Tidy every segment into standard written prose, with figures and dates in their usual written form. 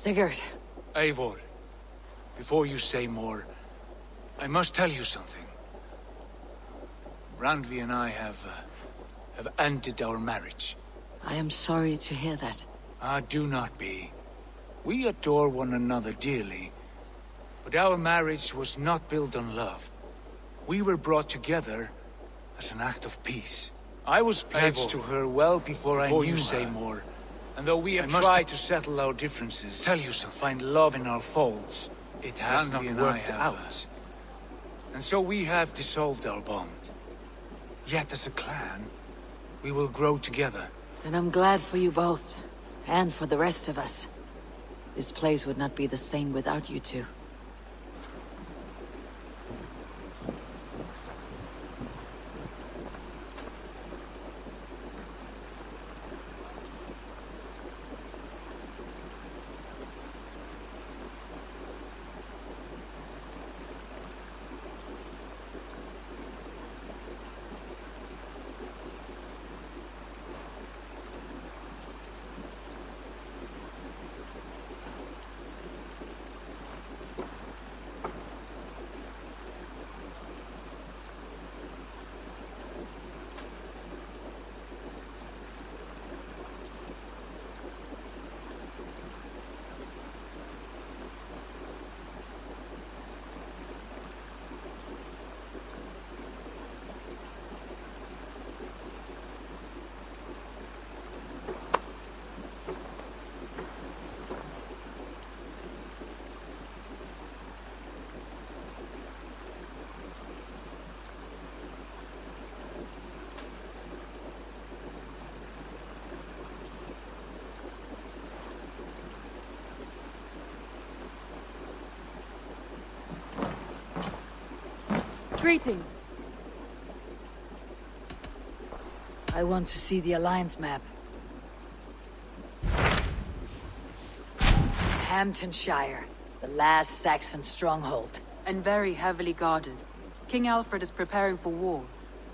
Sigurd. Eivor, before you say more, I must tell you something. Randvi and I have ended our marriage. I am sorry to hear that. Ah, do not be. We adore one another dearly, but our marriage was not built on love. We were brought together as an act of peace. I was pledged to her well before I knew you say more. And though we have tried to settle our differences, find love in our faults, it has not worked out. And so we have dissolved our bond. Yet as a clan, we will grow together. And I'm glad for you both, and for the rest of us. This place would not be the same without you two. Greeting. I want to see the Alliance map. Hamtunscire, the last Saxon stronghold. And very heavily guarded. King Alfred is preparing for war.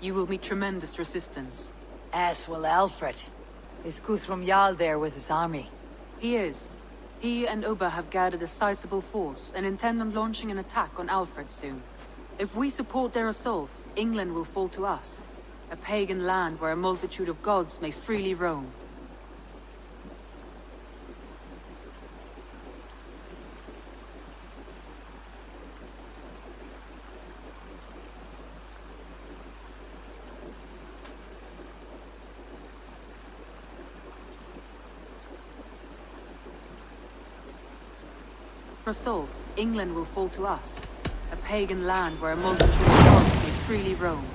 You will meet tremendous resistance. As will Alfred. Is Guthrum Jarl there with his army? He is. He and Ubba have gathered a sizable force and intend on launching an attack on Alfred soon. If we support their assault, England will fall to us. A pagan land where a multitude of gods may freely roam. Assault, England will fall to us. A pagan land where a multitude of gods may freely roam.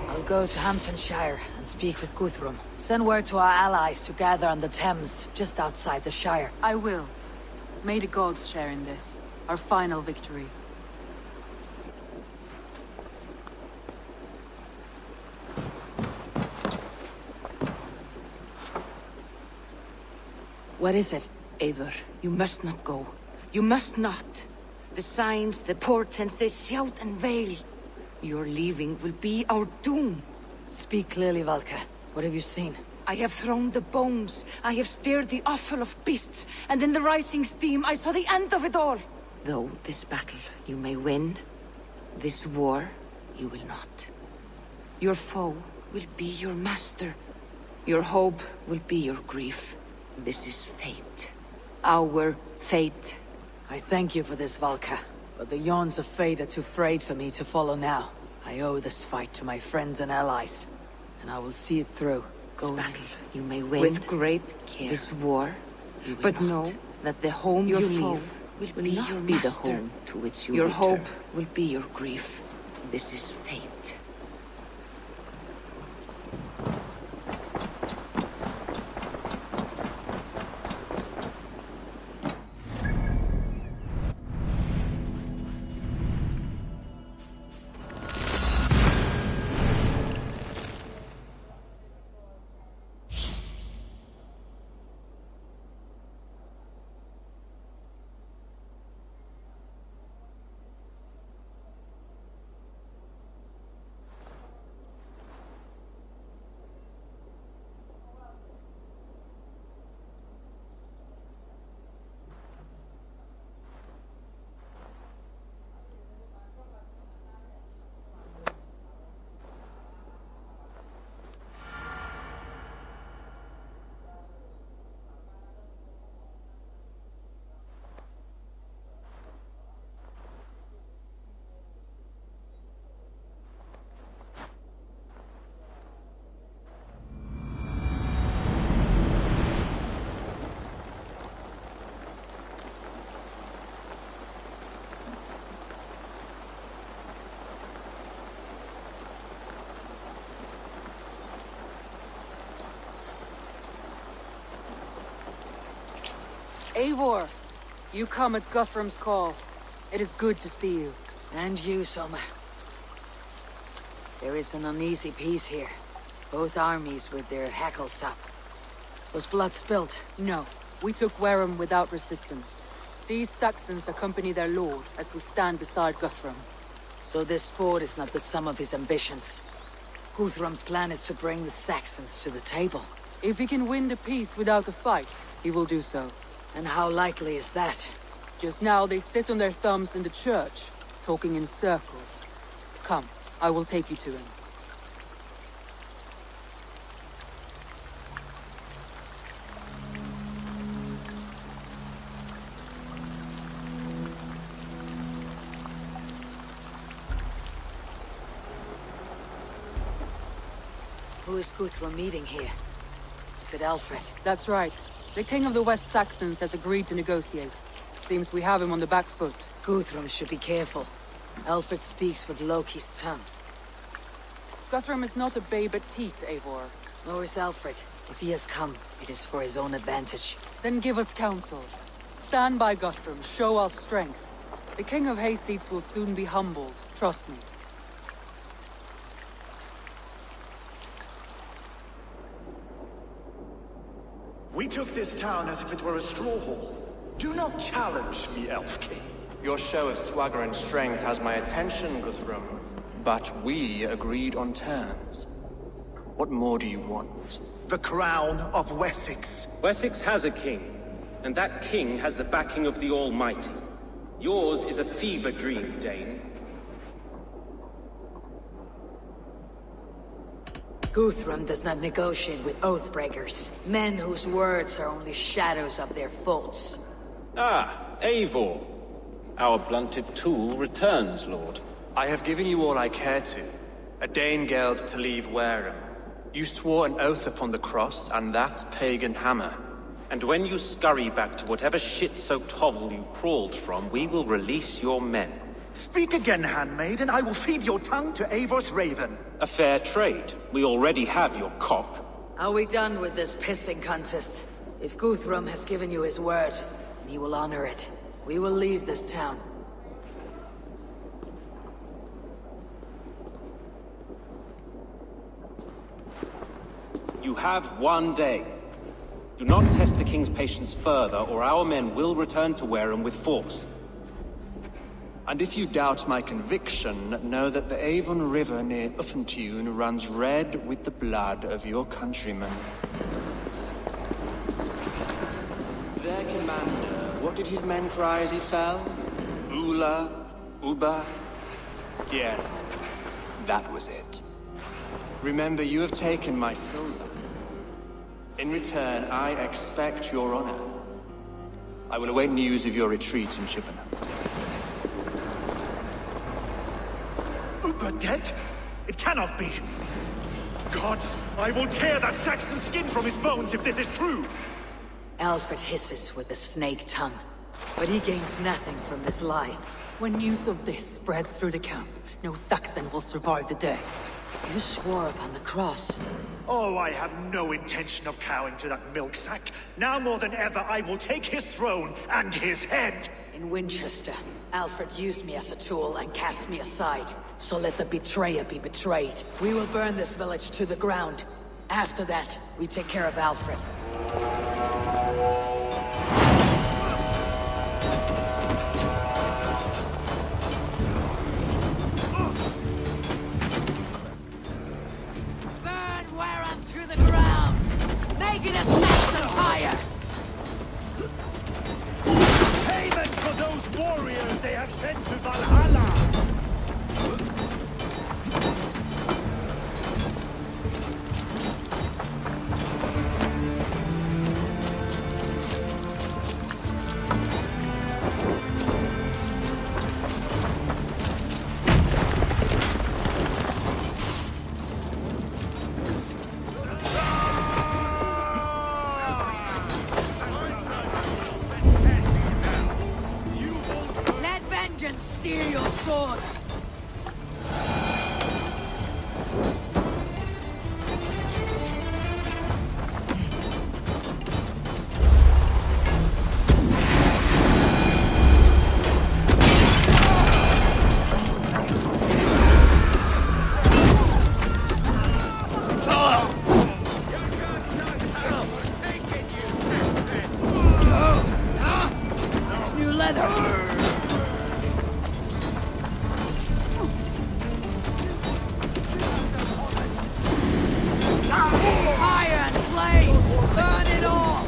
I'll go to Hamtunscire and speak with Guthrum. Send word to our allies to gather on the Thames, just outside the Shire. I will. May the gods share in this, our final victory. What is it? Eivor, you must not go. You must not. The signs, the portents, they shout and wail. Your leaving will be our doom. Speak clearly, Valka. What have you seen? I have thrown the bones. I have stirred the offal of beasts. And in the rising steam, I saw the end of it all. Though this battle you may win, this war you will not. Your foe will be your master. Your hope will be your grief. This is fate. Our fate. I thank you for this, Valka. But the yawns of fate are too frayed for me to follow now. I owe this fight to my friends and allies. And I will see it through. Go battle you may win with great care. This war, but know that the home you leave will not be the home to which you return. Your hope will be your grief. This is fate. Eivor, you come at Guthrum's call. It is good to see you. And you, Soma. There is an uneasy peace here. Both armies with their hackles up. Was blood spilled? No, we took Wareham without resistance. These Saxons accompany their lord as we stand beside Guthrum. So this fort is not the sum of his ambitions. Guthrum's plan is to bring the Saxons to the table. If he can win the peace without a fight, he will do so. And how likely is that? Just now they sit on their thumbs in the church, talking in circles. Come, I will take you to him. Who is Guthrum meeting here? Is it Alfred? That's right. The king of the West Saxons has agreed to negotiate. Seems we have him on the back foot. Guthrum should be careful. Alfred speaks with Loki's tongue. Guthrum is not a babe at teat, Eivor. Nor is Alfred. If he has come, it is for his own advantage. Then give us counsel. Stand by Guthrum, show our strength. The king of Hayseeds will soon be humbled, trust me. We took this town as if it were a straw hall. Do not challenge me, Elf King. Your show of swagger and strength has my attention, Guthrum. But we agreed on terms. What more do you want? The crown of Wessex. Wessex has a king, and that king has the backing of the Almighty. Yours is a fever dream, Dane. Guthrum does not negotiate with oathbreakers, men whose words are only shadows of their faults. Ah, Eivor. Our blunted tool returns, Lord. I have given you all I care to. A Danegeld to leave Wareham. You swore an oath upon the cross, and that pagan hammer. And when you scurry back to whatever shit-soaked hovel you crawled from, we will release your men. Speak again, handmaid, and I will feed your tongue to Eivor's raven. A fair trade. We already have your cock. Are we done with this pissing contest? If Guthrum has given you his word, he will honor it. We will leave this town. You have one day. Do not test the king's patience further, or our men will return to Wareham with force. And if you doubt my conviction, know that the Avon River near Uffentune runs red with the blood of your countrymen. Their commander, what did his men cry as he fell? Ula? Uba? Yes, that was it. Remember, you have taken my silver. In return, I expect your honor. I will await news of your retreat in Chippenham. Uber dead? It cannot be. Gods, I will tear that Saxon skin from his bones if this is true! Alfred hisses with a snake tongue, but he gains nothing from this lie. When news of this spreads through the camp, no Saxon will survive the day. You swore upon the cross. Oh, I have no intention of cowing to that milk sack. Now more than ever, I will take his throne and his head! In Winchester, Alfred used me as a tool and cast me aside. So let the betrayer be betrayed. We will burn this village to the ground. After that, we take care of Alfred. Burn Wareham to the ground! Make it a Saxon fire! Payment for those warriors they have sent to Valhalla! Let vengeance steal your swords! leather! Fire and blaze! Burn it all!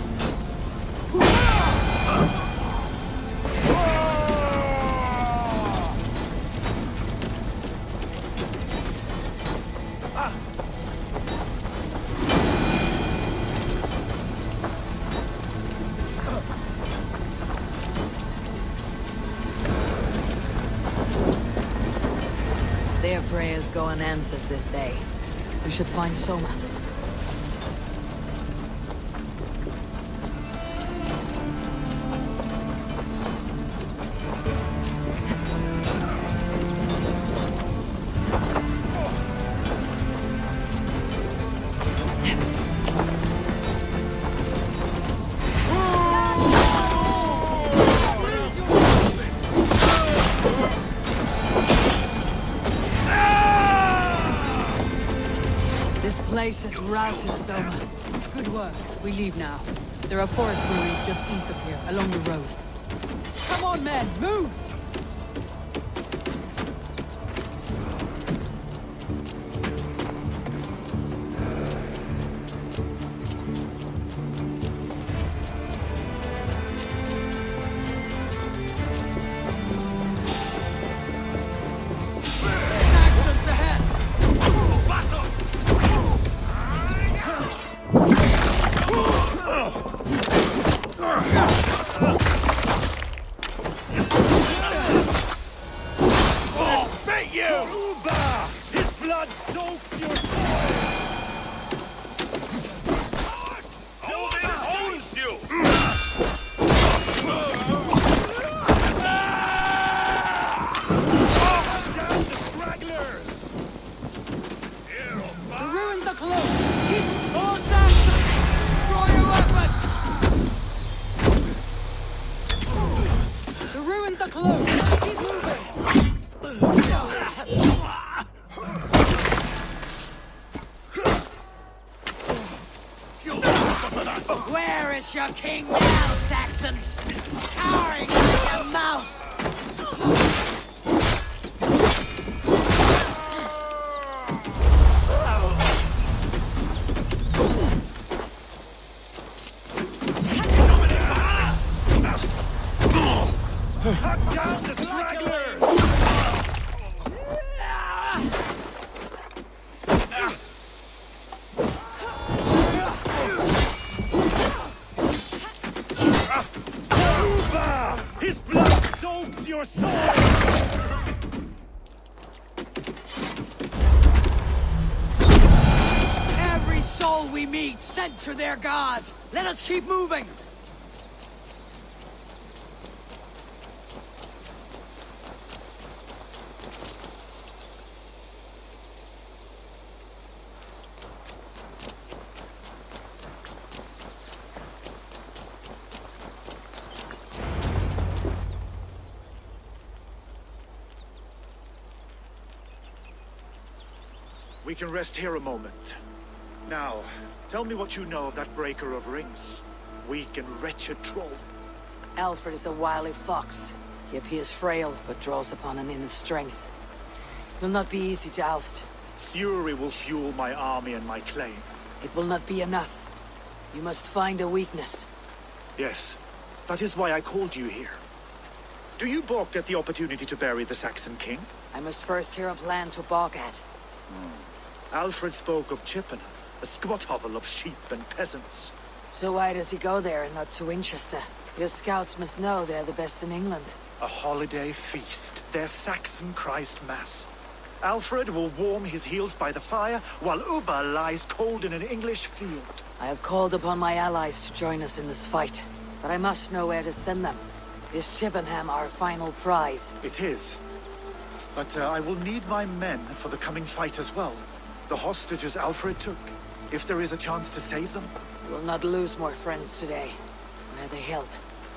Their prayers go unanswered this day. We should find Soma. This place is routed, Soma. Good work. We leave now. There are forest ruins just east of here, along the road. Come on, men! Move! Actions ahead! Bait you! Uba! His blood soaks your soul! Down the stragglers! The ruins are close! Keep... All Saxons! Draw your weapons! The ruins are close! Keep moving! Where is your king now, Saxons? Cowering like a mouse! Cut down the stragglers! Uba! His blood soaks your soul! Every soul we meet sent to their gods! Let us keep moving! We can rest here a moment. Now, tell me what you know of that breaker of rings. Weak and wretched troll. Alfred is a wily fox. He appears frail, but draws upon an inner strength. Will not be easy to oust. Fury will fuel my army and my claim. It will not be enough. You must find a weakness. Yes, that is why I called you here. Do you balk at the opportunity to bury the Saxon king? I must first hear a plan to balk at. Alfred spoke of Chippenham, a squat hovel of sheep and peasants. So why does he go there and not to Winchester? Your scouts must know they're the best in England. A holiday feast, their Saxon Christ Mass. Alfred will warm his heels by the fire, while Uba lies cold in an English field. I have called upon my allies to join us in this fight, but I must know where to send them. Is Chippenham our final prize? It is. But I will need my men for the coming fight as well. The hostages Alfred took. If there is a chance to save them. We will not lose more friends today. Where are they held?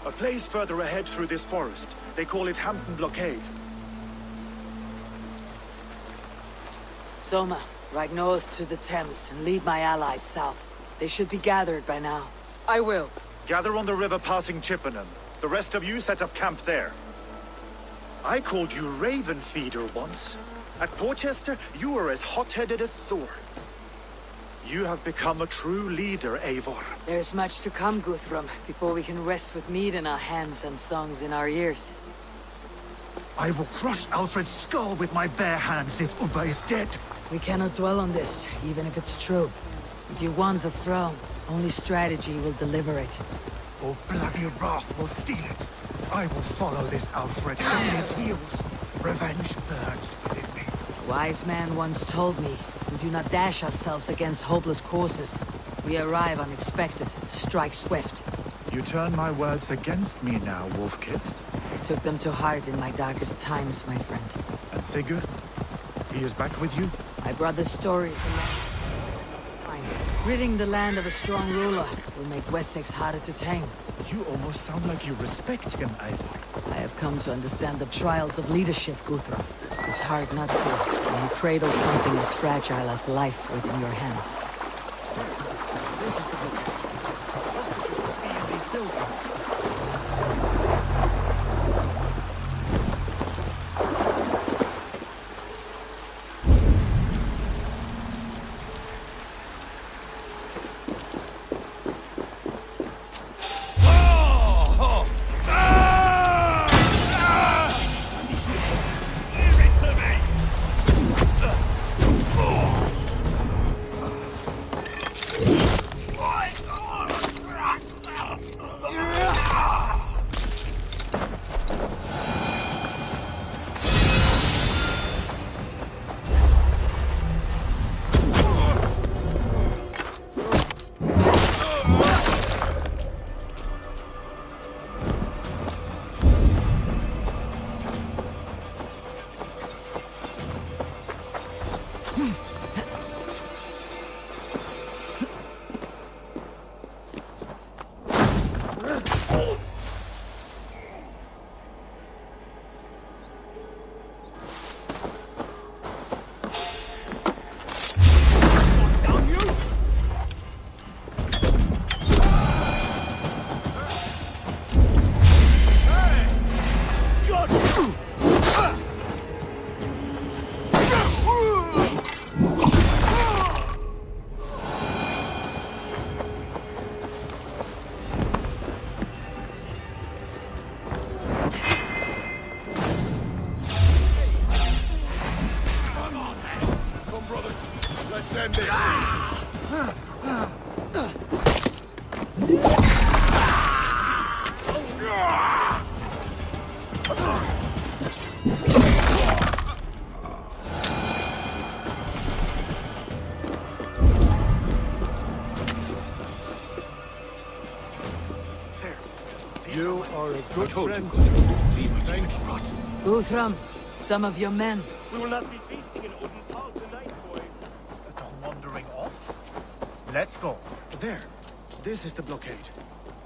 A place further ahead through this forest. They call it Hampton Blockade. Soma, ride north to the Thames and lead my allies south. They should be gathered by now. I will. Gather on the river passing Chippenham. The rest of you set up camp there. I called you Raven Feeder once. At Porchester, you were as hot-headed as Thor. You have become a true leader, Eivor. There's much to come, Guthrum, before we can rest with mead in our hands and songs in our ears. I will crush Alfred's skull with my bare hands if Ubba is dead. We cannot dwell on this, even if it's true. If you want the throne, only strategy will deliver it. Or bloody wrath will steal it. I will follow this Alfred on his heels. Revenge burns within me. A wise man once told me, we do not dash ourselves against hopeless courses. We arrive unexpected, strike swift. You turn my words against me now, Wolf-Kissed. I took them to heart in my darkest times, my friend. And Sigurd? He is back with you? My brother's stories and time. Ridding the land of a strong ruler will make Wessex harder to tame. You almost sound like you respect him, Eivor. I have come to understand the trials of leadership, Guthrum. It's hard not to, when you cradle something as fragile as life within your hands. This is the book. Hostages must be in these buildings. You are a good friend. Guthrum, some of your men. We will not be feasting in Odin's hall tonight, boys. Gone wandering off? Let's go. There. This is the blockade.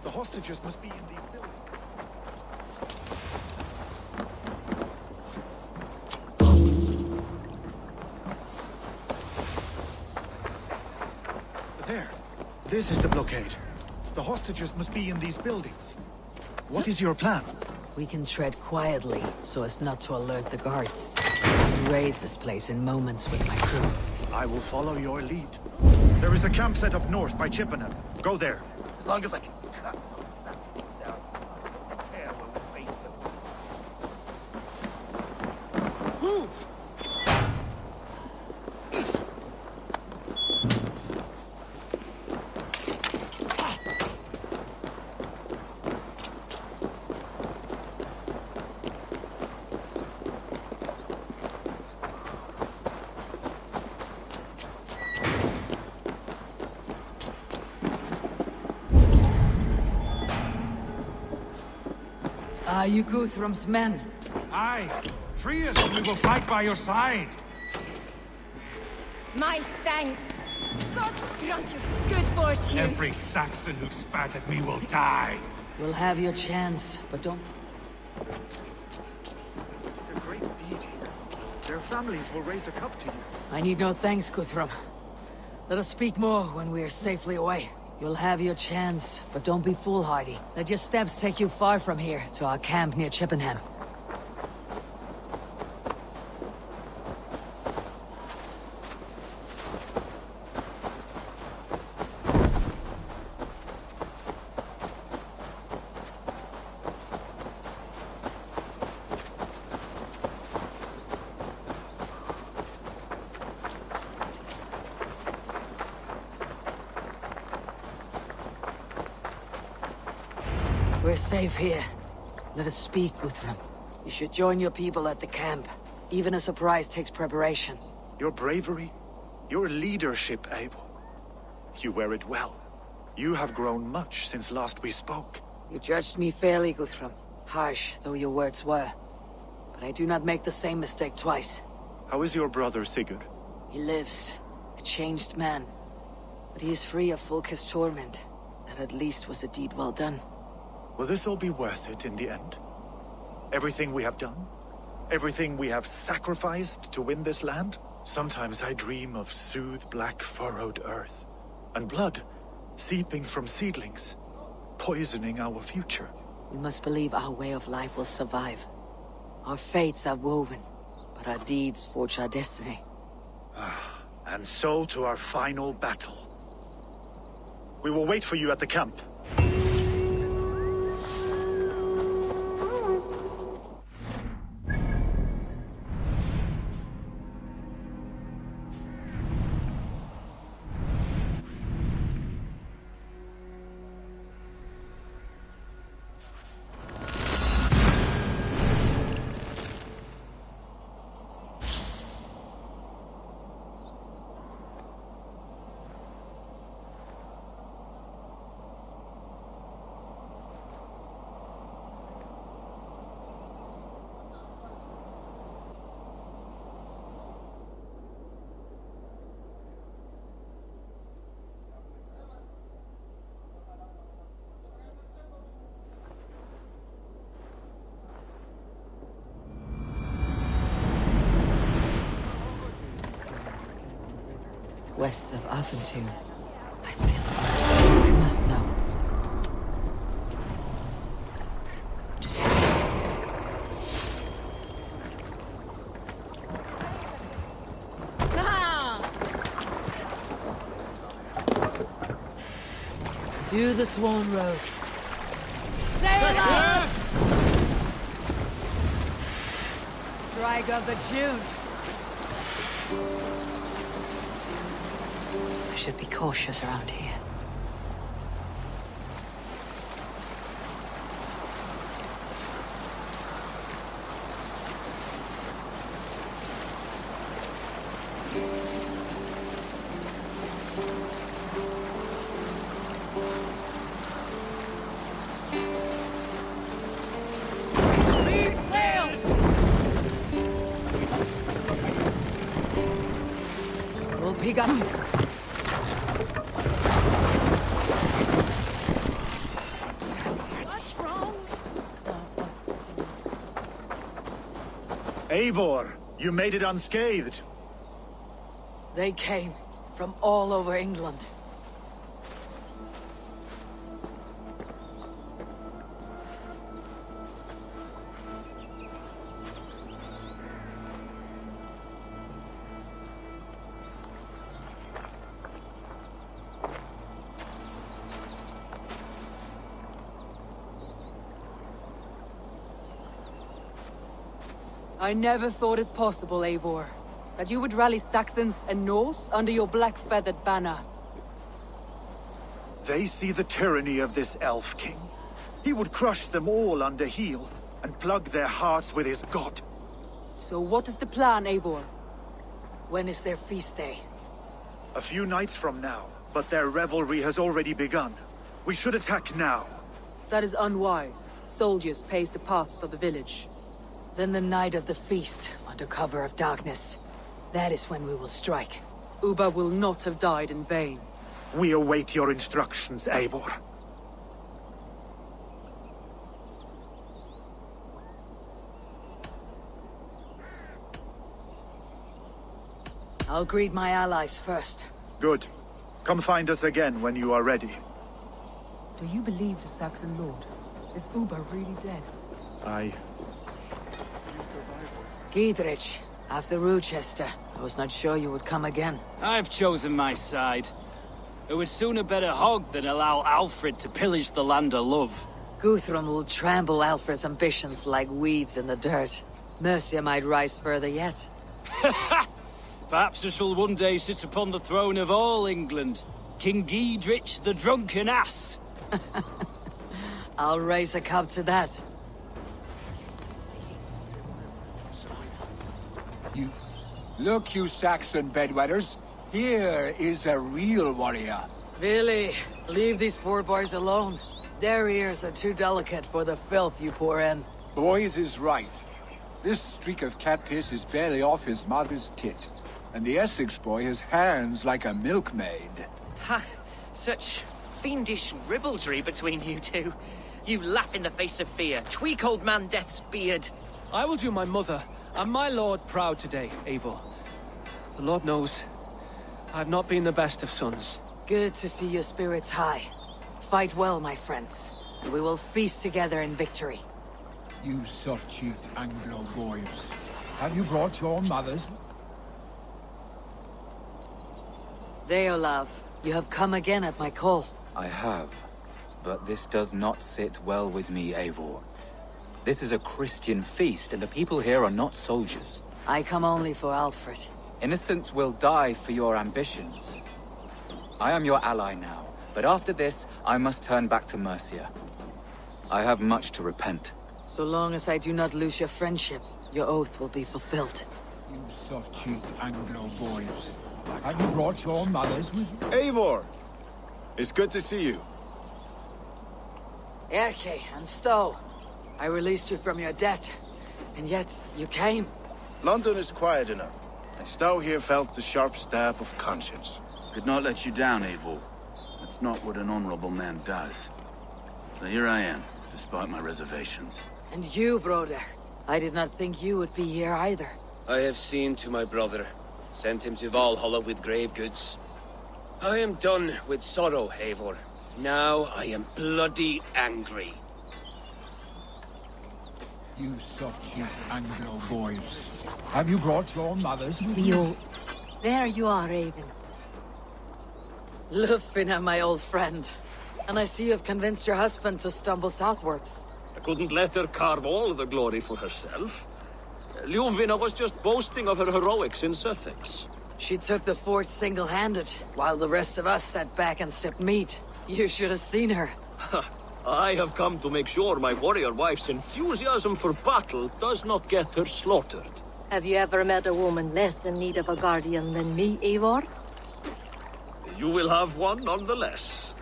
The hostages must be in these buildings. There. This is the blockade. The hostages must be in these buildings. What is your plan? We can tread quietly, so as not to alert the guards. I can raid this place in moments with my crew. I will follow your lead. There is a camp set up north by Chippenham. Go there. As long as I can. Are you Guthrum's men? Aye. Free us and we will fight by your side. My thanks. God's grant you good fortune. Every Saxon who spat at me will die. You'll have your chance, but don't... A great deed here. Their families will raise a cup to you. I need no thanks, Guthrum. Let us speak more when we are safely away. You'll have your chance, but don't be foolhardy. Let your steps take you far from here, to our camp near Chippenham. We're safe here. Let us speak, Guthrum. You should join your people at the camp. Even a surprise takes preparation. Your bravery, your leadership, Eivor. You wear it well. You have grown much since last we spoke. You judged me fairly, Guthrum. Harsh though your words were. But I do not make the same mistake twice. How is your brother, Sigurd? He lives, a changed man. But he is free of Fulke's torment. That at least was a deed well done. Will this all be worth it in the end? Everything we have done? Everything we have sacrificed to win this land? Sometimes I dream of soothed black furrowed earth. And blood seeping from seedlings, poisoning our future. We must believe our way of life will survive. Our fates are woven, but our deeds forge our destiny. And so to our final battle. We will wait for you at the camp. West of Hamtunscire. I feel it. I must know. To the Swan Road. Sail up! Strike of the June. I should be cautious around here. Leave sail! We'll pick up. Eivor, you made it unscathed. They came from all over England. I never thought it possible, Eivor, that you would rally Saxons and Norse under your black-feathered banner. They see the tyranny of this elf king. He would crush them all under heel and plug their hearts with his god. So what is the plan, Eivor? When is their feast day? A few nights from now, but their revelry has already begun. We should attack now. That is unwise. Soldiers pace the paths of the village. Then the night of the feast, under cover of darkness. That is when we will strike. Ubba will not have died in vain. We await your instructions, Eivor. I'll greet my allies first. Good. Come find us again when you are ready. Do you believe the Saxon lord? Is Uber really dead? Giedrich, after Rochester. I was not sure you would come again. I've chosen my side. It would sooner bet a hog than allow Alfred to pillage the land of love. Guthrum will trample Alfred's ambitions like weeds in the dirt. Mercia might rise further yet. Perhaps I shall one day sit upon the throne of all England. King Giedrich the drunken ass. I'll raise a cup to that. Look, you Saxon bedwetters. Here is a real warrior. Billy, leave these poor boys alone. Their ears are too delicate for the filth you pour in. Boys is right. This streak of cat piss is barely off his mother's tit. And the Essex boy has hands like a milkmaid. Ha! Such fiendish ribaldry between you two. You laugh in the face of fear. Tweak old man Death's beard. I will do my mother and my lord proud today, Eivor. The Lord knows, I've not been the best of sons. Good to see your spirits high. Fight well, my friends, and we will feast together in victory. You soft-cheeked Anglo boys. Have you brought your mothers? Deolav, you have come again at my call. I have, but this does not sit well with me, Eivor. This is a Christian feast, and the people here are not soldiers. I come only for Alfred. Innocents will die for your ambitions. I am your ally now, but after this, I must turn back to Mercia. I have much to repent. So long as I do not lose your friendship, your oath will be fulfilled. You soft-cheeked Anglo boys. Have you brought your mothers with you? Eivor! It's good to see you. Erke and Stowe, I released you from your debt, and yet you came. London is quiet enough, and Stowe here felt the sharp stab of conscience. Could not let you down, Eivor. That's not what an honorable man does. So here I am, despite my reservations. And you, brother. I did not think you would be here either. I have seen to my brother. Sent him to Valhalla with grave goods. I am done with sorrow, Eivor. Now I am bloody angry. You soft-cheeked Anglo boys. Have you brought your mothers with You. you? There you are, Raven. Lufina, my old friend. And I see you have convinced your husband to stumble southwards. I couldn't let her carve all the glory for herself. Ljuvina was just boasting of her heroics in Sussex. She took the fort single-handed, while the rest of us sat back and sipped meat. You should have seen her. I have come to make sure my warrior wife's enthusiasm for battle does not get her slaughtered. Have you ever met a woman less in need of a guardian than me, Eivor? You will have one nonetheless.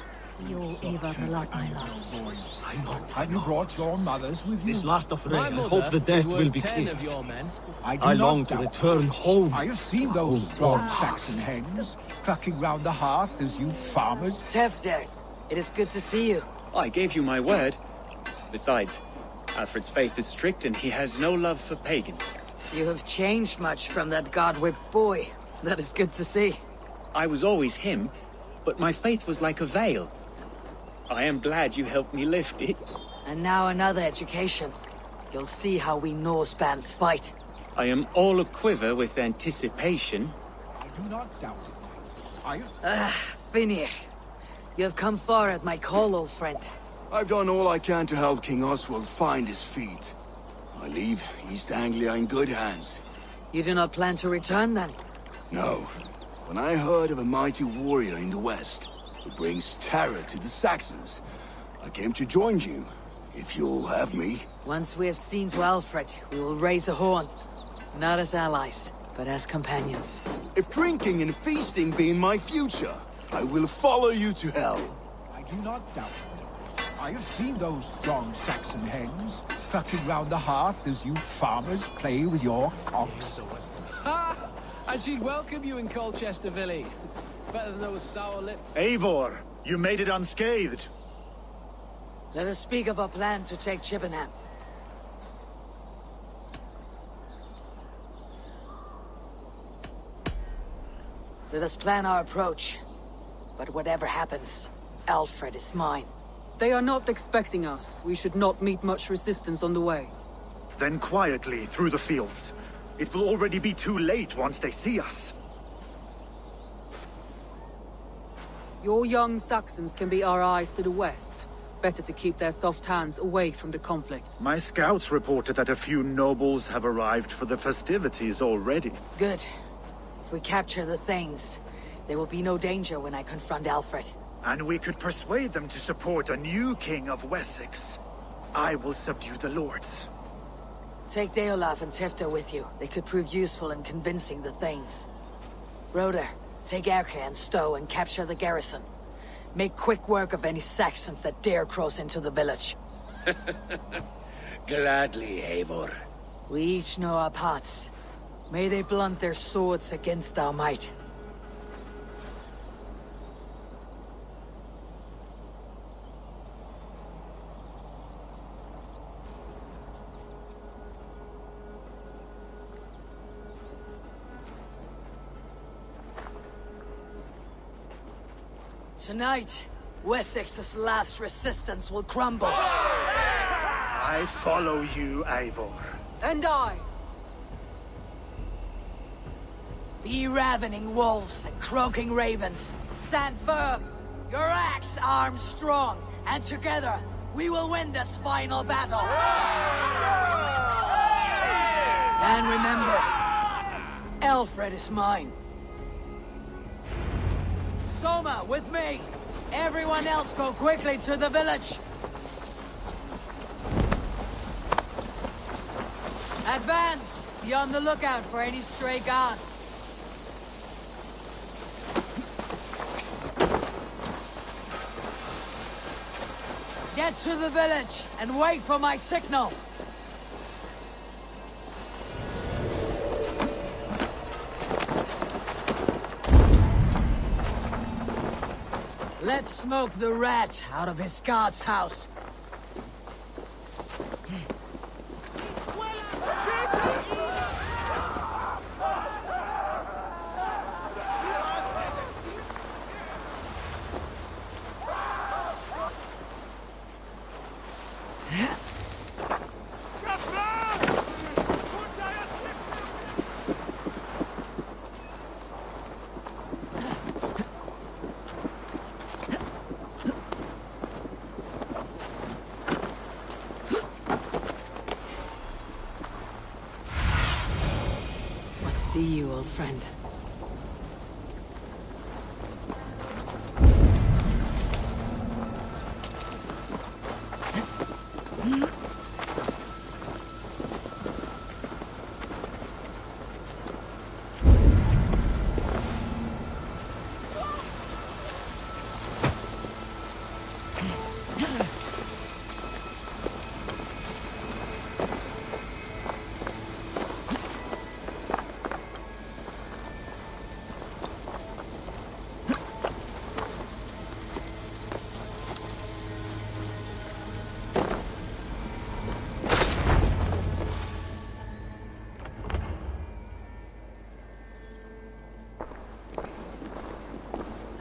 You owe Eivor a lot, my love. I know. Have you brought your mothers with you? This last affray, I mother hope the debt is worth will be 10 cleared. of your men. I long to return home. I have seen those strong Saxon hens clucking round the hearth as you farmers. Tefder, it is good to see you. I gave you my word. Besides, Alfred's faith is strict and he has no love for pagans. You have changed much from that god-whipped boy. That is good to see. I was always him, but my faith was like a veil. I am glad you helped me lift it. And now another education. You'll see how we Norse bands fight. I am all aquiver with anticipation. I do not doubt it. Vinir. You have come far at my call, old friend. I've done all I can to help King Oswald find his feet. I leave East Anglia in good hands. You do not plan to return, then? No. When I heard of a mighty warrior in the west who brings terror to the Saxons, I came to join you, if you'll have me. Once we have seen to Alfred, we will raise a horn. Not as allies, but as companions. If drinking and feasting be in my future, I will follow you to hell. I do not doubt it. I have seen those strong Saxon hens clucking round the hearth as you farmers play with your cocks. Ha! And she'd welcome you in Colchester, Billy. Better than those sour lips. Eivor, you made it unscathed. Let us speak of our plan to take Chippenham. Let us plan our approach. But whatever happens, Alfred is mine. They are not expecting us. We should not meet much resistance on the way. Then quietly through the fields. It will already be too late once they see us. Your young Saxons can be our eyes to the west. Better to keep their soft hands away from the conflict. My scouts reported that a few nobles have arrived for the festivities already. Good. If we capture the Thanes, there will be no danger when I confront Alfred. And we could persuade them to support a new king of Wessex. I will subdue the lords. Take Deolaf and Tifta with you. They could prove useful in convincing the Thanes. Roder, take Erke and Stowe and capture the garrison. Make quick work of any Saxons that dare cross into the village. Gladly, Eivor. We each know our parts. May they blunt their swords against our might. Tonight, Wessex's last resistance will crumble. I follow you, Eivor. And I. Be ravening wolves and croaking ravens. Stand firm. Your axe armed strong. And together, we will win this final battle. And remember, Alfred is mine. Soma, with me! Everyone else go quickly to the village! Advance! Be on the lookout for any stray guards. Get to the village and wait for my signal! Let's smoke the rat out of his guard's house. See you, old friend.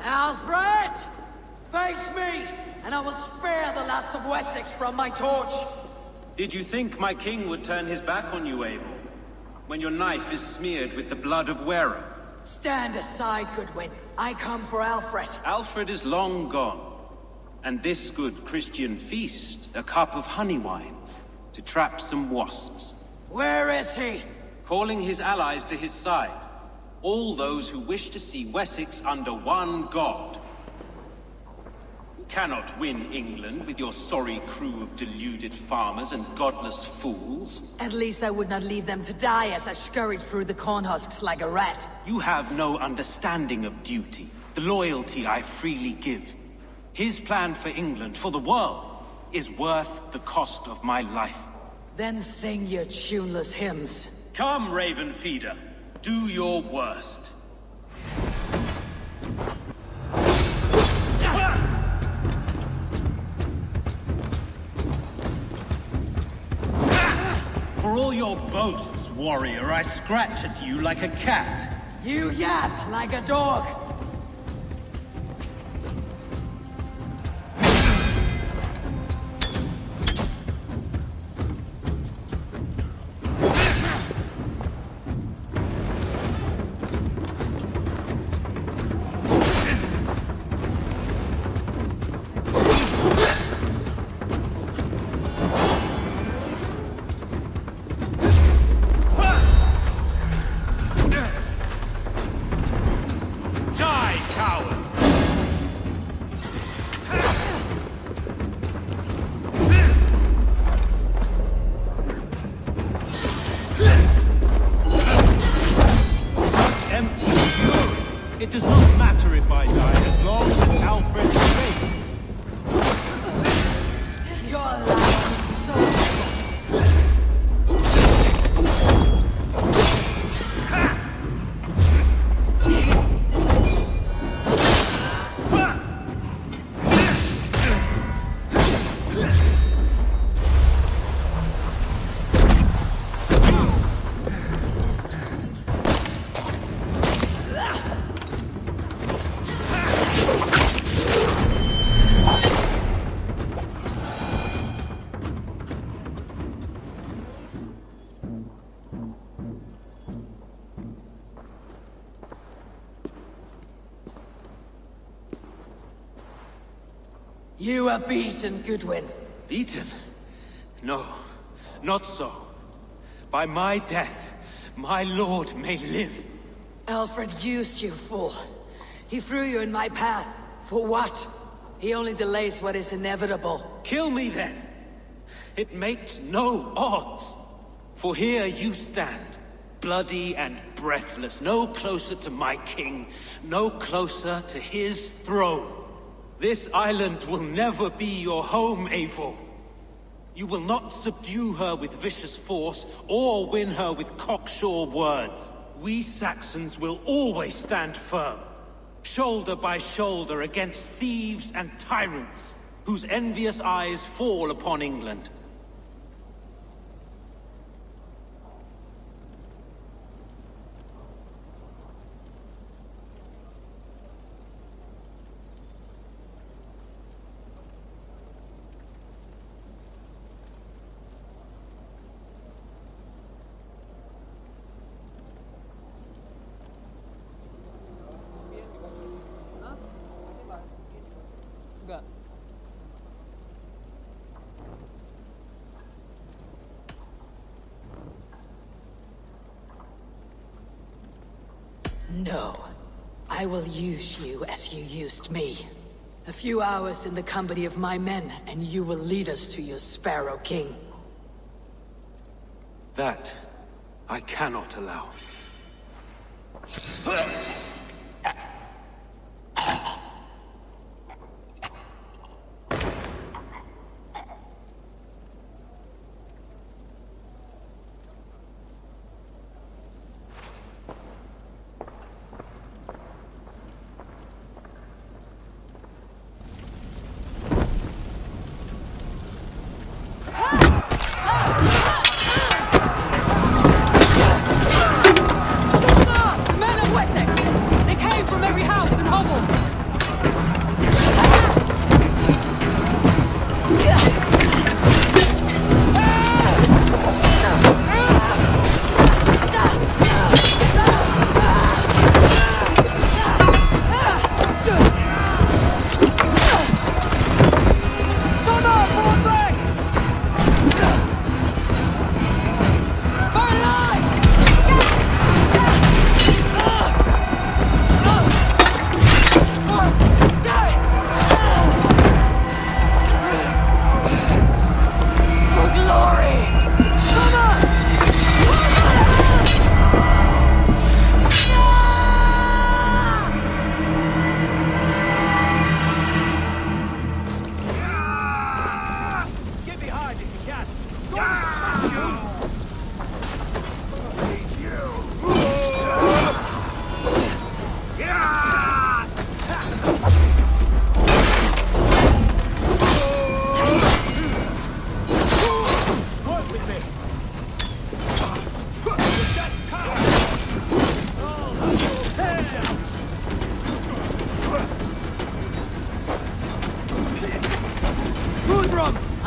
Alfred! Face me, and I will spare the last of Wessex from my torch! Did you think my king would turn his back on you, Eivor? When your knife is smeared with the blood of Wera? Stand aside, Goodwin. I come for Alfred. Alfred is long gone. And this good Christian feast, a cup of honey wine, to trap some wasps. Where is he? Calling his allies to his side. All those who wish to see Wessex under one god. You cannot win England with your sorry crew of deluded farmers and godless fools. At least I would not leave them to die as I scurried through the corn husks like a rat. You have no understanding of duty, the loyalty I freely give. His plan for England, for the world, is worth the cost of my life. Then sing your tuneless hymns. Come, Raven Feeder. Do your worst. For all your boasts, warrior, I scratch at you like a cat. You yap like a dog. does not matter if I die, as long as Alfred is safe. You're lying so You are beaten, Goodwin. Beaten? No, not so. By my death, my lord may live. Alfred used you, fool. He threw you in my path. For what? He only delays what is inevitable. Kill me then. It makes no odds. For here you stand, bloody and breathless, no closer to my king, no closer to his throne. This island will never be your home, Eivor. You will not subdue her with vicious force, or win her with cocksure words. We Saxons will always stand firm, shoulder by shoulder against thieves and tyrants, whose envious eyes fall upon England. No. I will use you as you used me. A few hours in the company of my men, and you will lead us to your Sparrow King. That I cannot allow.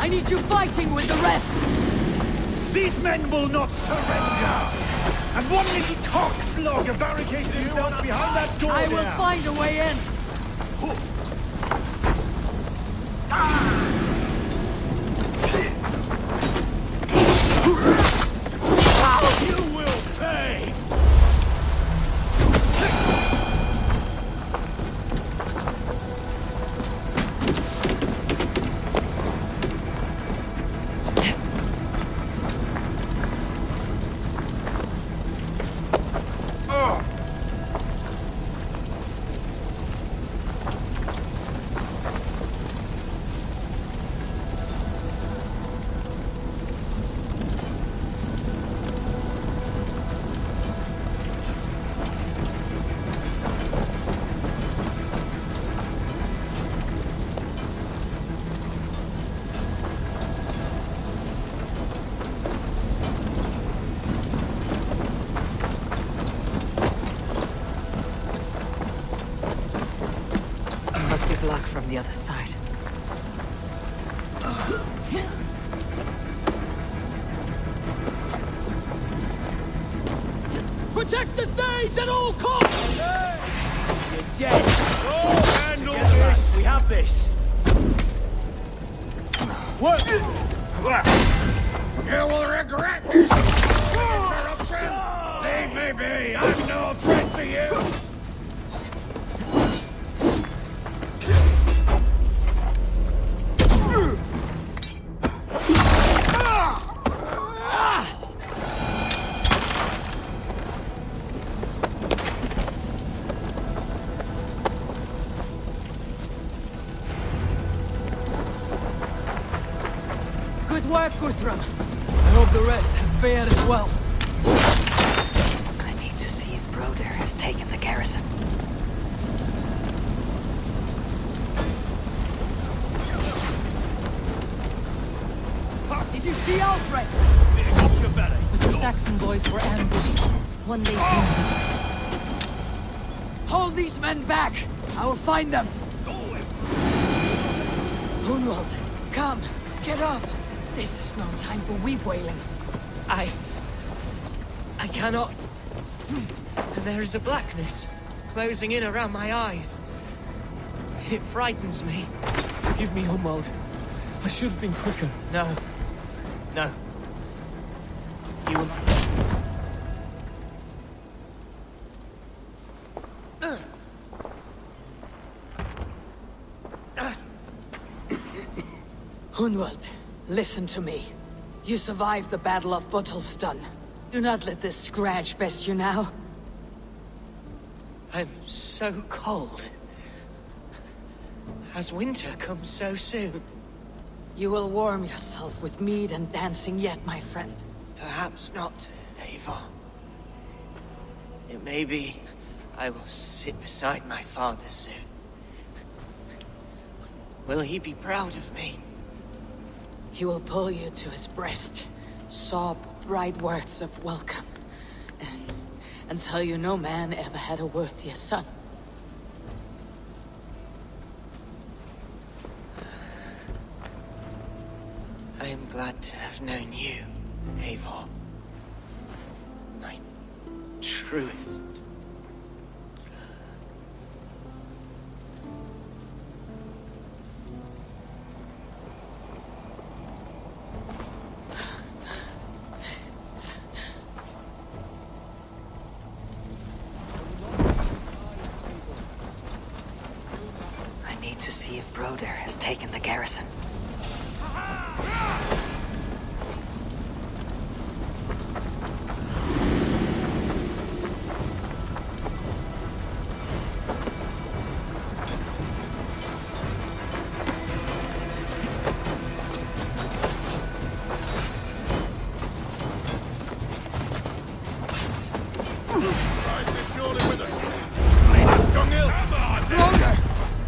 I need you fighting with the rest! These men will not surrender! And one little cock flogger barricaded himself behind that door I will find a way in! You will pay! from the other side. Protect the Thanes at all costs! You're dead. Oh, handle this. We have this. What? You will regret this interruption. Leave me be. I'm no threat to you. Good work, Guthrum. I hope the rest have fared as well. I need to see if Broder has taken the garrison. Did you see Alfred? The Saxon boys were ambushed. One day Hold these men back! I will find them! Hunwald, come! Get up! This is no time for weep wailing. I cannot. There is a blackness closing in around my eyes. It frightens me. Forgive me, Humwald. I should have been quicker. No. No. You will... Hunwald, listen to me. You survived the Battle of Botolfston. Do not let this scratch best you now. I'm so cold. Has winter come so soon? You will warm yourself with mead and dancing yet, my friend. Perhaps not, Eivor. It may be I will sit beside my father soon. Will he be proud of me? He will pull you to his breast, sob bright words of welcome, and tell you no man ever had a worthier son. I am glad to have known you, Eivor. My truest. I need to see if Broder has taken the garrison.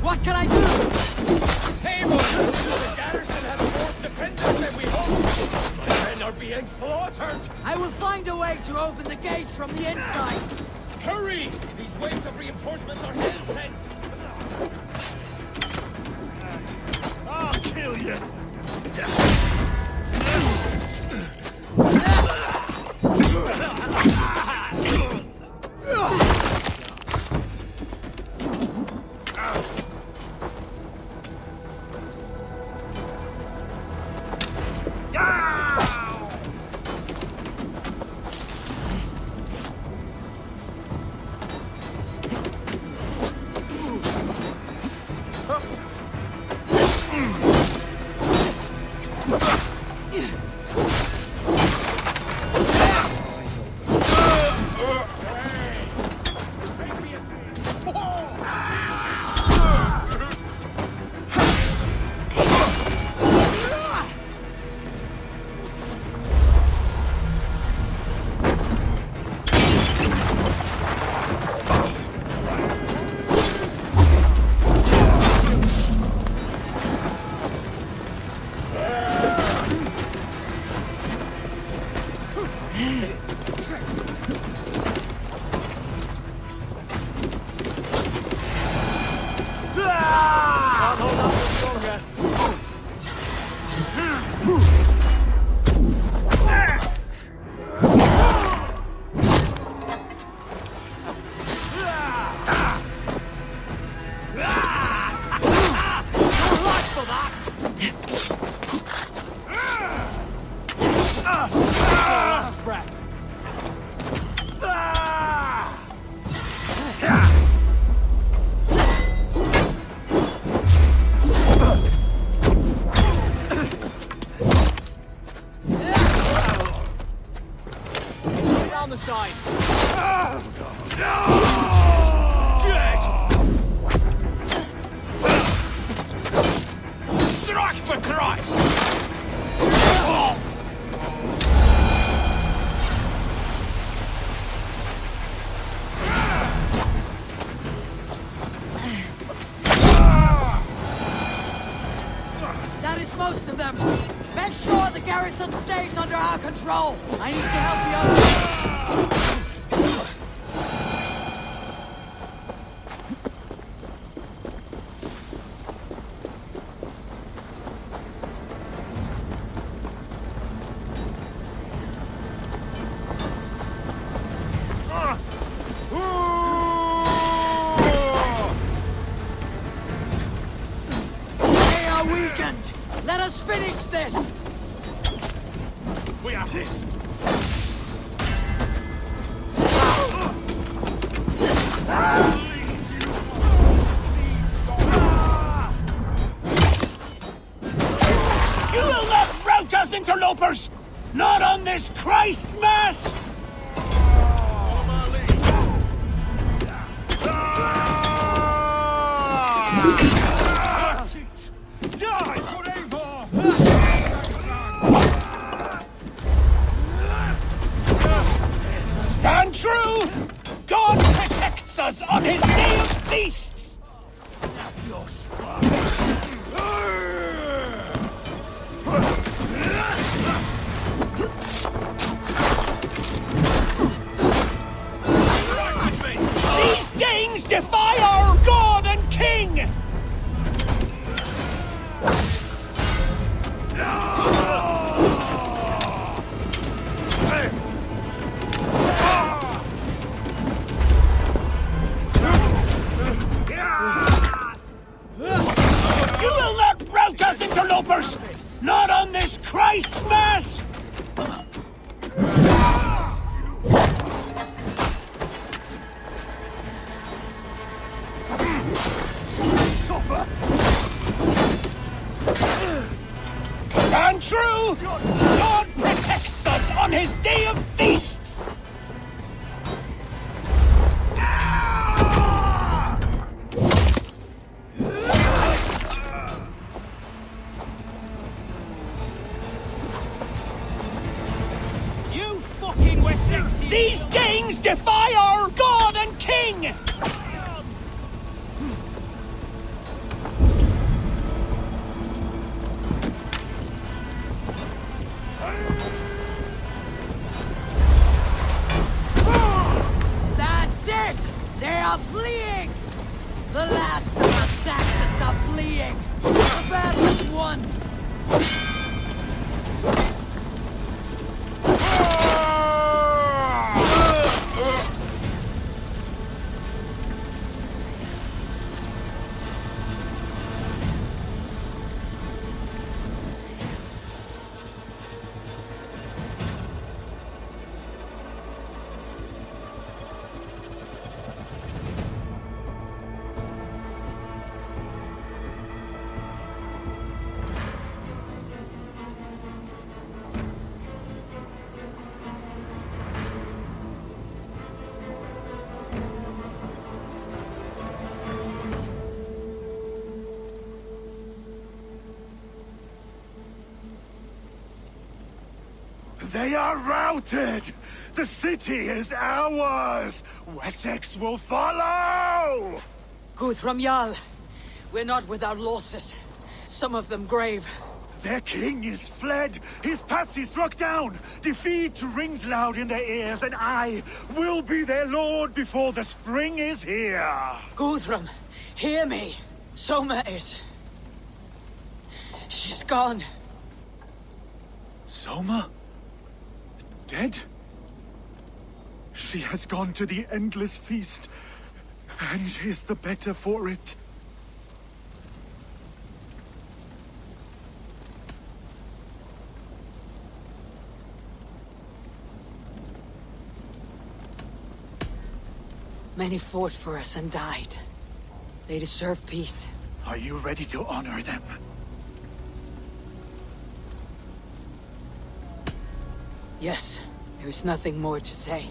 What can I do? The garrison has more defenders than we hoped. My men are being slaughtered. I will find a way to open the gates from the inside. Hurry! These waves of reinforcements are hell-sent. I'll kill you. down the side. Strike for Christ! That is most of them. Make sure the garrison stays under our control. I need to help the others. They are weakened. Let us finish this. We have this. You will not rout us, interlopers! Not on this Christ Mass! That's it! Die for Eivor! Stand true! God protects us on his day of feasts! Snap your spine! These Danes defy our God and King! You will not rout us, interlopers! Not on this Christ Mass! Stand true! God protects us on his day of feasts! You fucking Wessexians! These Danes defy our God and King! That's it! They are fleeing! The last of the Saxons are fleeing! The battle is won! They are routed! The city is ours! Wessex will follow! Guthrum Jarl, we're not without losses. Some of them grave. Their king is fled! His patsy struck down! Defeat rings loud in their ears, and I will be their lord before the spring is here! Guthrum, hear me. Soma is... She's gone. Soma? Dead? She has gone to the endless feast, and is the better for it. Many fought for us and died. They deserve peace. Are you ready to honor them? Yes, There's nothing more to say.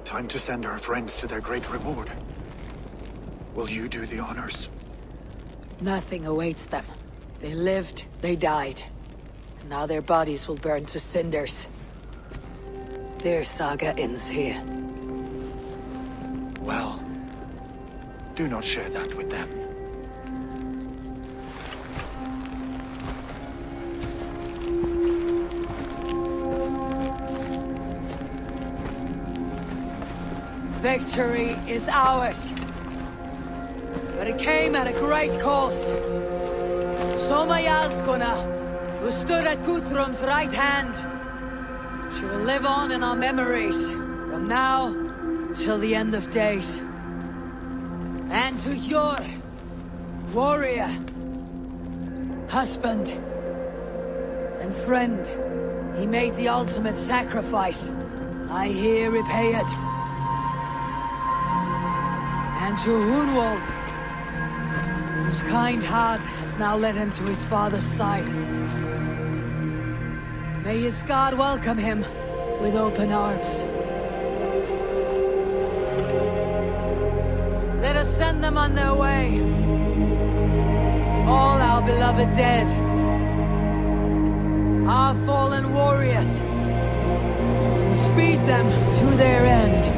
Time to send our friends to their great reward. Will you do the honors? Nothing awaits them. They lived, they died. And now their bodies will burn to cinders. Their saga ends here. Well, do not share that with them. Victory is ours. But it came at a great cost. Soma Jarlskona, who stood at Guthrum's right hand. She will live on in our memories, from now till the end of days. And to your warrior, husband, and friend, he made the ultimate sacrifice. I here repay it. And to Hunwald, whose kind heart has now led him to his father's side. May his God welcome him with open arms. Let us send them on their way. All our beloved dead. Our fallen warriors. And speed them to their end.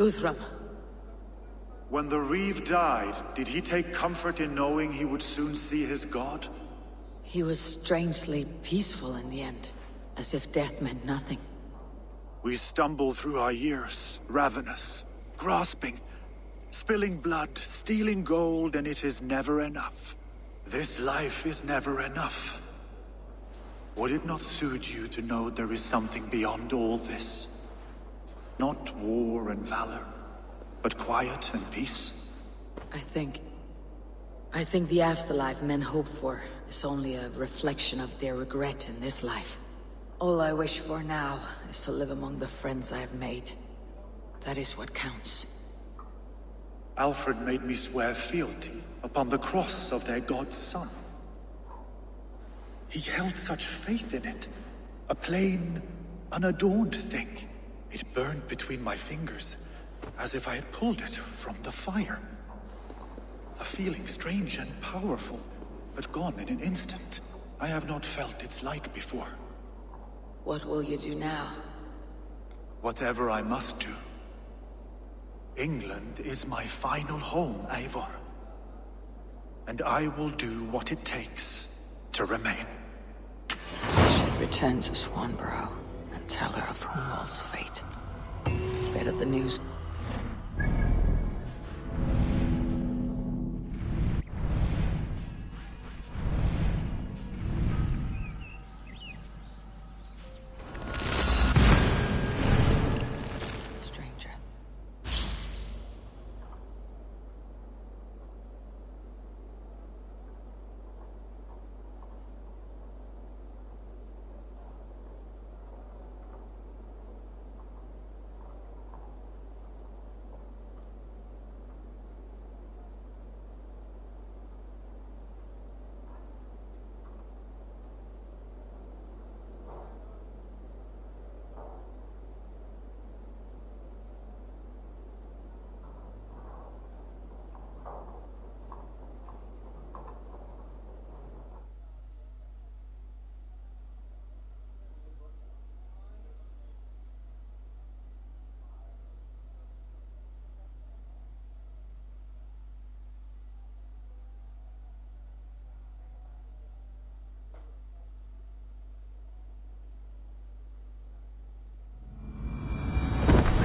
Guthrum. When the Reeve died, did he take comfort in knowing he would soon see his god? He was strangely peaceful in the end, as if death meant nothing. We stumble through our years, ravenous, grasping, spilling blood, stealing gold, and it is never enough. This life is never enough. Would it not suit you to know there is something beyond all this? Not war and valor, but quiet and peace? I think the afterlife men hope for is only a reflection of their regret in this life. All I wish for now is to live among the friends I have made. That is what counts. Alfred made me swear fealty upon the cross of their god's son. He held such faith in it, a plain, unadorned thing. It burned between my fingers, as if I had pulled it from the fire. A feeling strange and powerful, but gone in an instant. I have not felt its like before. What will you do now? Whatever I must do. England is my final home, Eivor. And I will do what it takes to remain. I should return to Swanborough and tell her of Hunwald's fate. Better the news.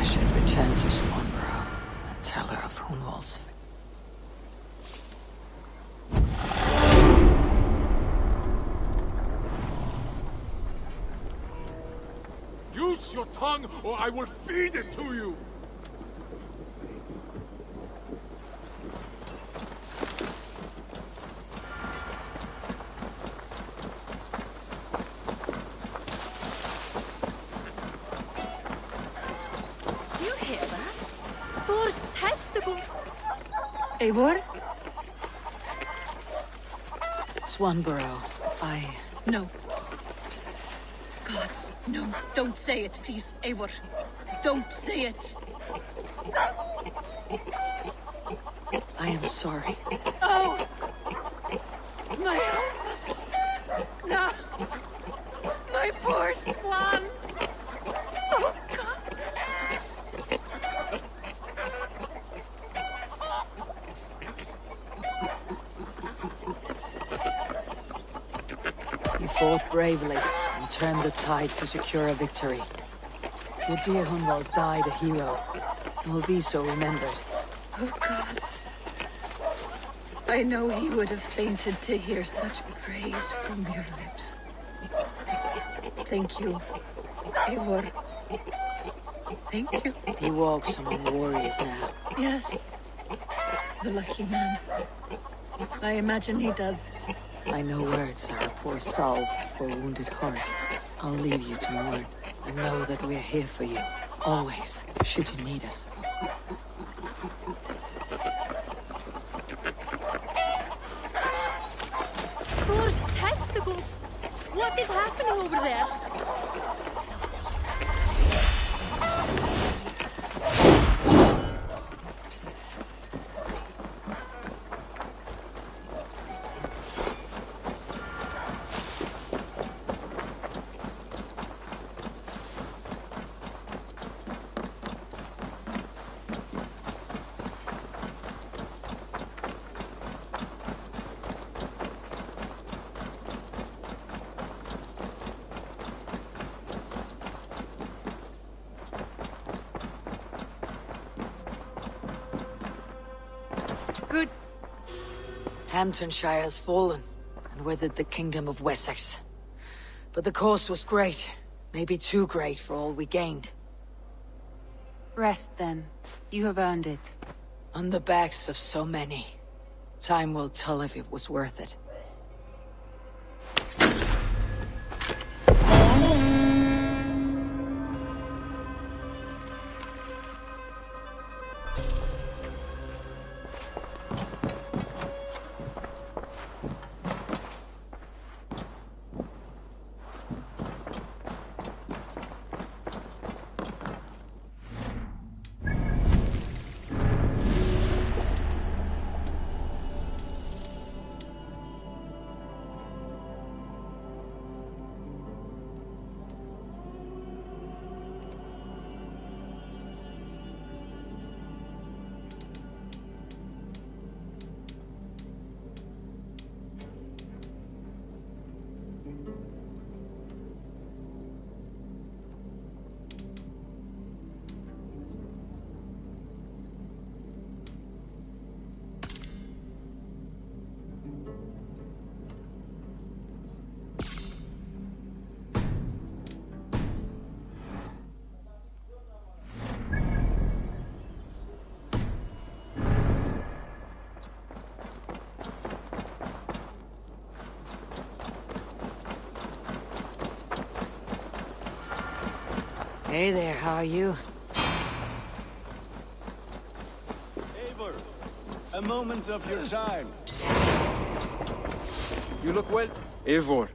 should return to Swanborough and tell her of Hunwald's fate. Use your tongue, or I will feed it to you! You hear that? Thor's testicle! Eivor? Swanborough, No. Gods, no. Don't say it, please, Eivor. Don't say it. I am sorry. Oh! My husband! No! My poor swan! Oh, gods! You fought bravely and turned the tide to secure a victory. Your dear Hunwald died a hero and will be so remembered. Oh, gods. I know he would have fainted to hear such praise from your lips. Thank you, Eivor. Thank you. He walks among warriors now. Yes. The lucky man. I imagine he does. I know words are a poor salve for a wounded heart. I'll leave you to mourn, and know that we're here for you, always, should you need us. Thor's testicles! What is happening over there? Good. Hamtunscire has fallen, and with it the kingdom of Wessex. But the cost was great, maybe too great for all we gained. Rest then. You have earned it. On the backs of so many. Time will tell if it was worth it. Hey there, how are you? Eivor, a moment of your time. You look well. Eivor,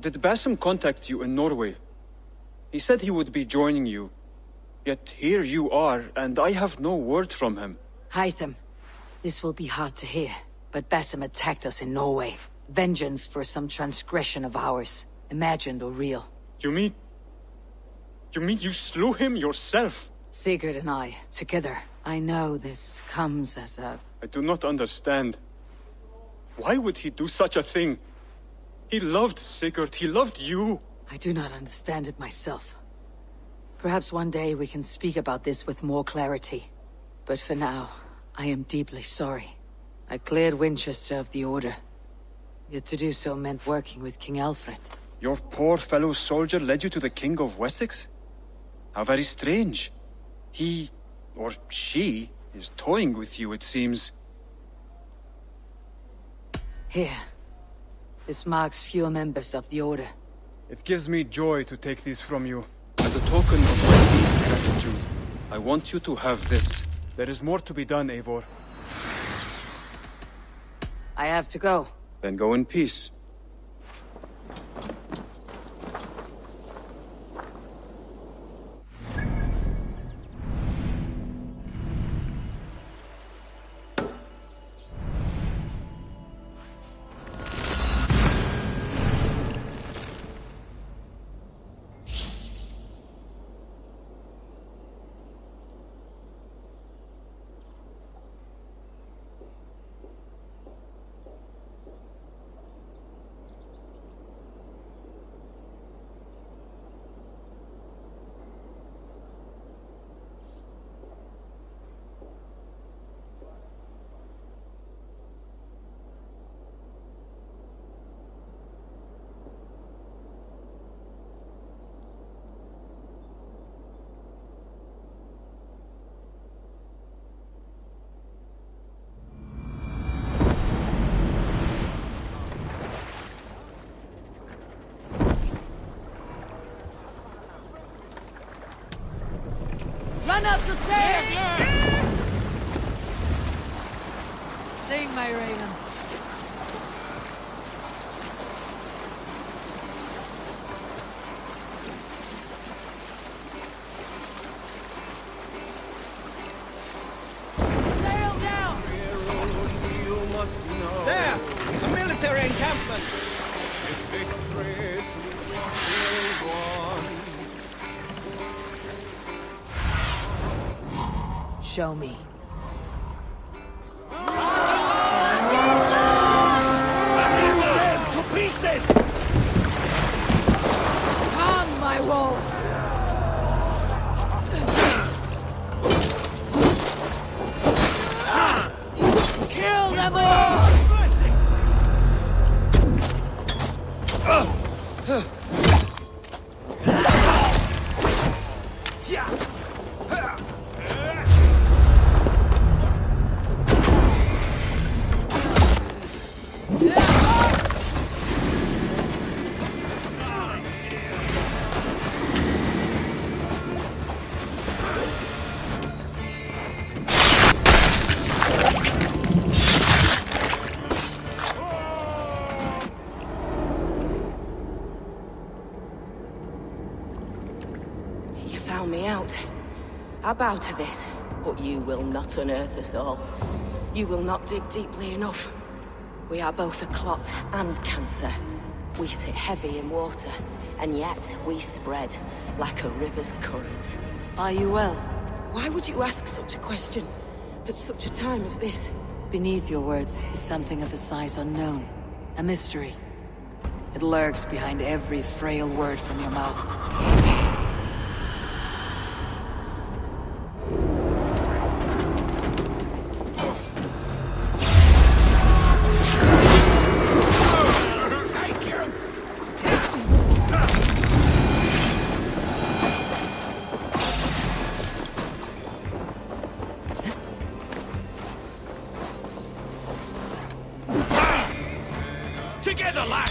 did Basim contact you in Norway? He said he would be joining you. Yet here you are, and I have no word from him. Hytham, this will be hard to hear, but Basim attacked us in Norway. Vengeance for some transgression of ours, imagined or real. You mean you slew him yourself? Sigurd and I, together. I know this comes as a... I do not understand. Why would he do such a thing? He loved Sigurd, he loved you. I do not understand it myself. Perhaps one day we can speak about this with more clarity. But for now, I am deeply sorry. I cleared Winchester of the Order. Yet to do so meant working with King Alfred. Your poor fellow soldier led you to the King of Wessex? How very strange. He, or she, is toying with you, it seems. Here. This marks fewer members of the Order. It gives me joy to take these from you. As a token of my deep gratitude, I want you to have this. There is more to be done, Eivor. I have to go. Then go in peace. Run up the stairs! Sing, my ravens. Sail down! There! It's a military encampment! Show me. To pieces! Come, my wolves! Kill them all! You found me out. I bow to this, but you will not unearth us all. You will not dig deeply enough. We are both a clot and cancer. We sit heavy in water, and yet we spread like a river's current. Are you well? Why would you ask such a question at such a time as this? Beneath your words is something of a size unknown. A mystery. It lurks behind every frail word from your mouth. Together, lad!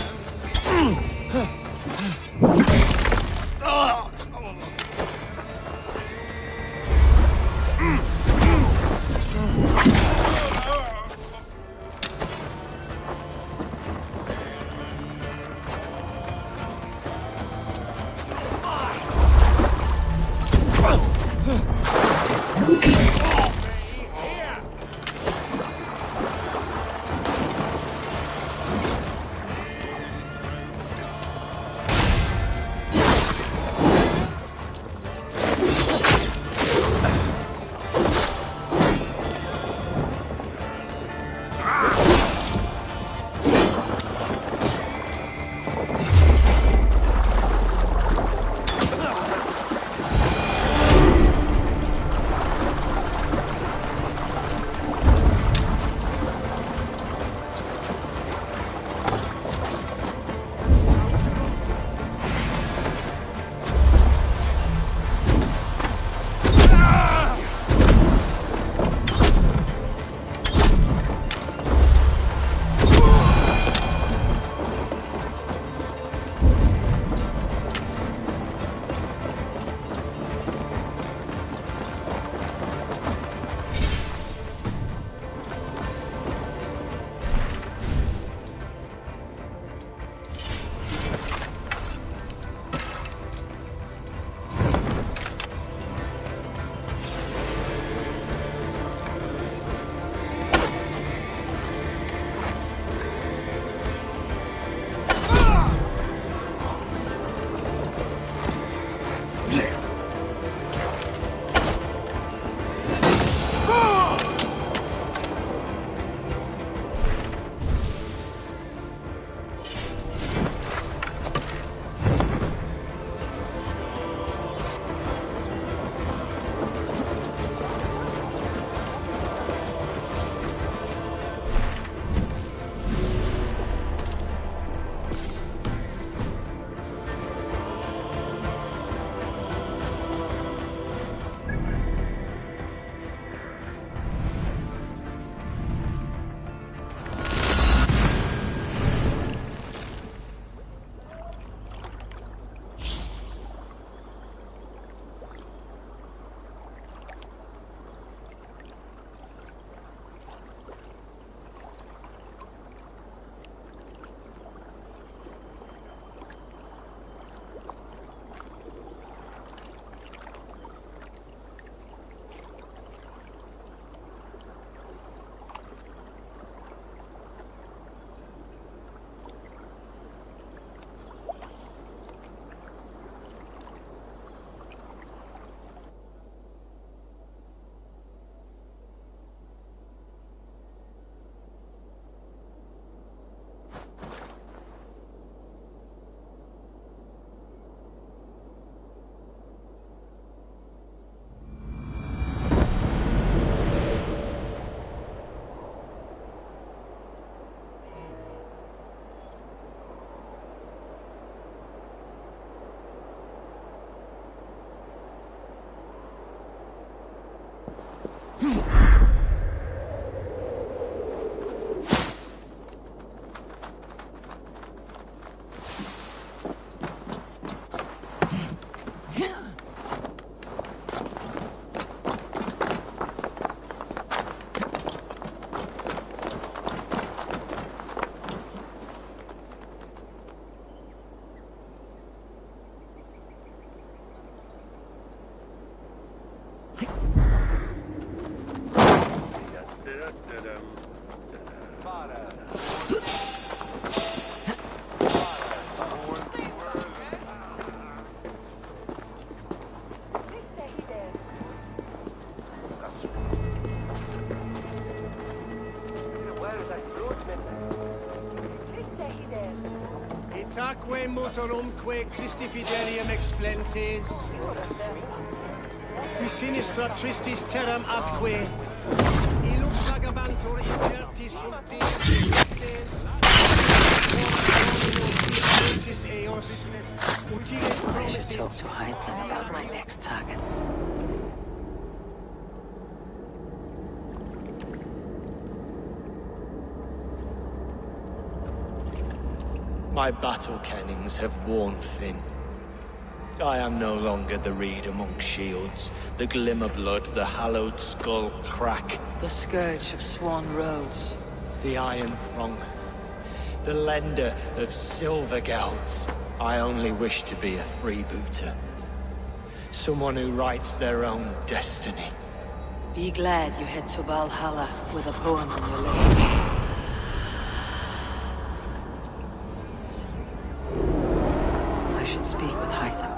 Itaque motorumque Christi fidelium explentes. Qui sinistra tristis terram atque. Ilux vagabantur invertis subtis. I should talk to Hytham about my next targets. My battle kennings have worn thin. I am no longer the reed among shields, the glimmer blood, the hallowed skull crack. The scourge of Swan Roads. The iron prong, the lender of silver gelds. I only wish to be a freebooter. Someone who writes their own destiny. Be glad you head to Valhalla with a poem on your lips. I should speak with Hytham.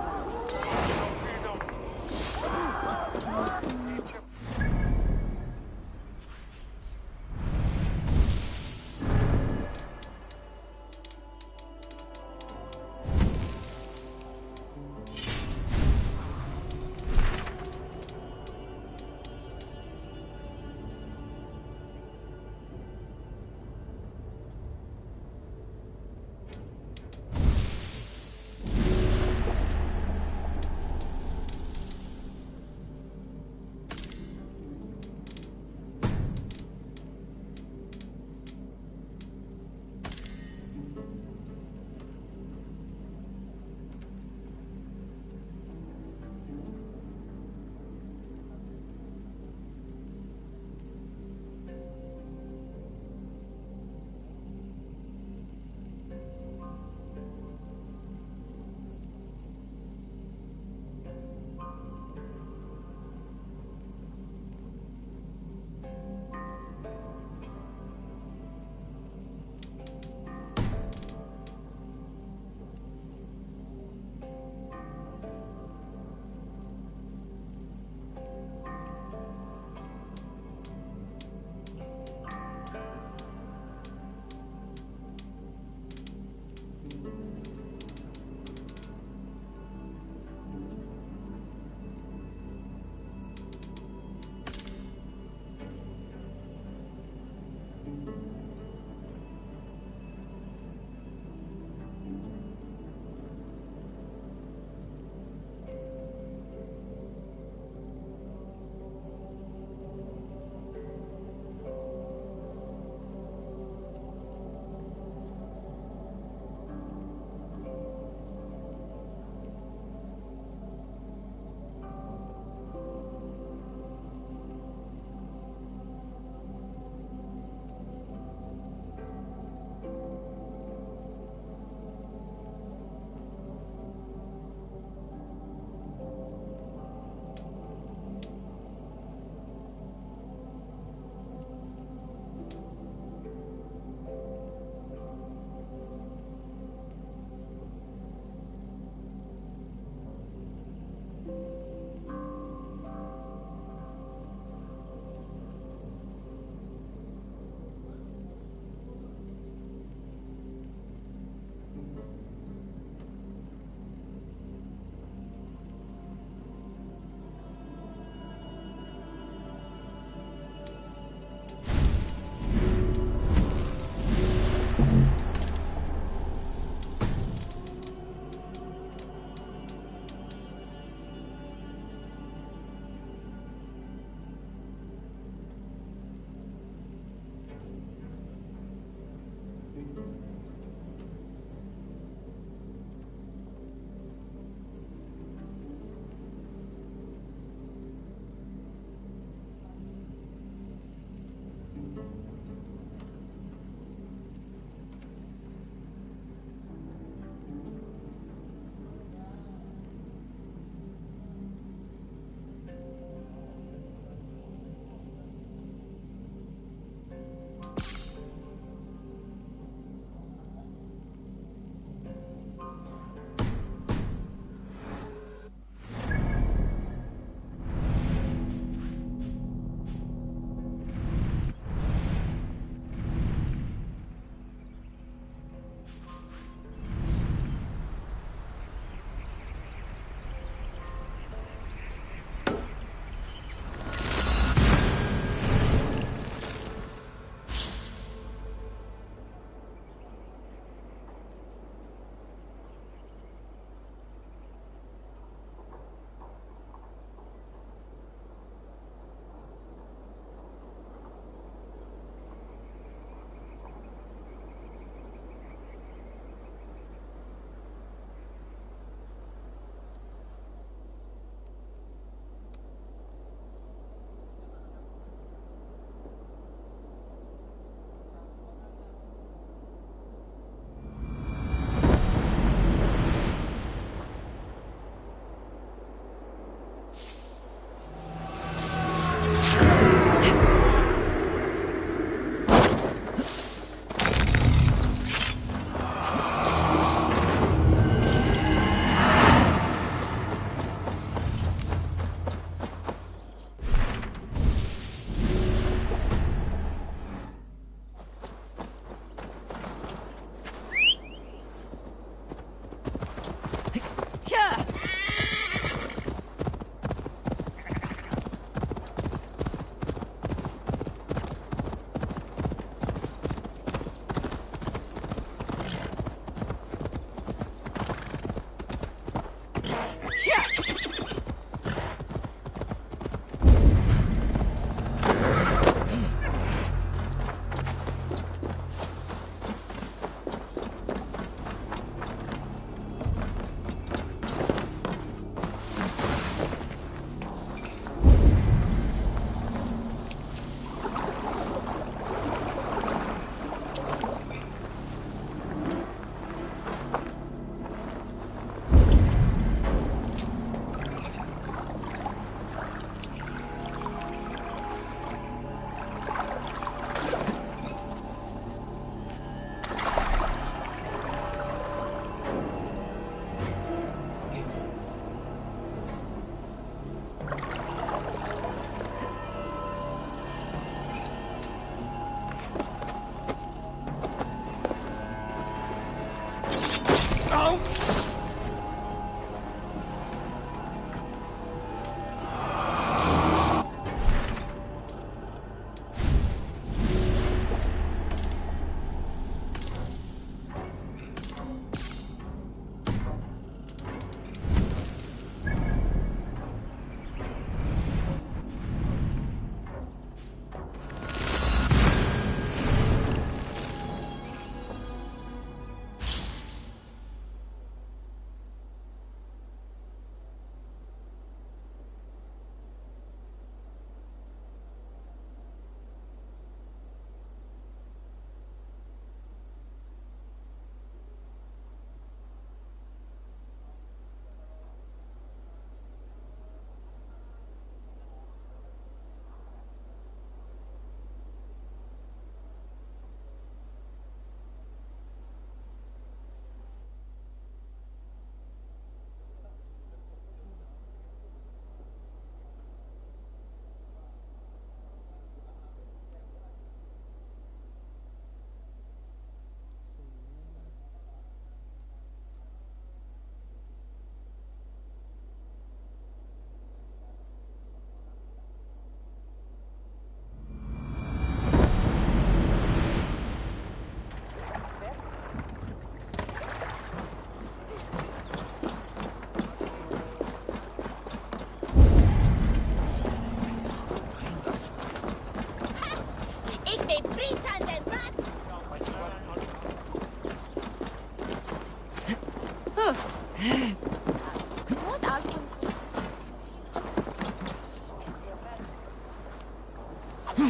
If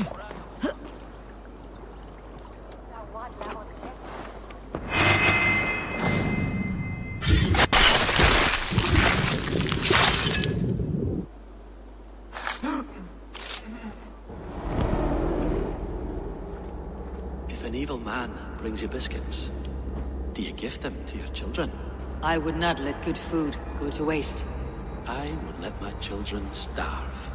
an evil man brings you biscuits, do you give them to your children? I would not let good food go to waste. I would let my children starve.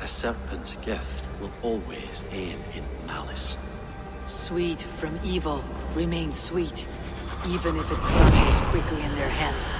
A serpent's gift will always end in malice. Sweet from evil remains sweet, even if it crumbles quickly in their hands.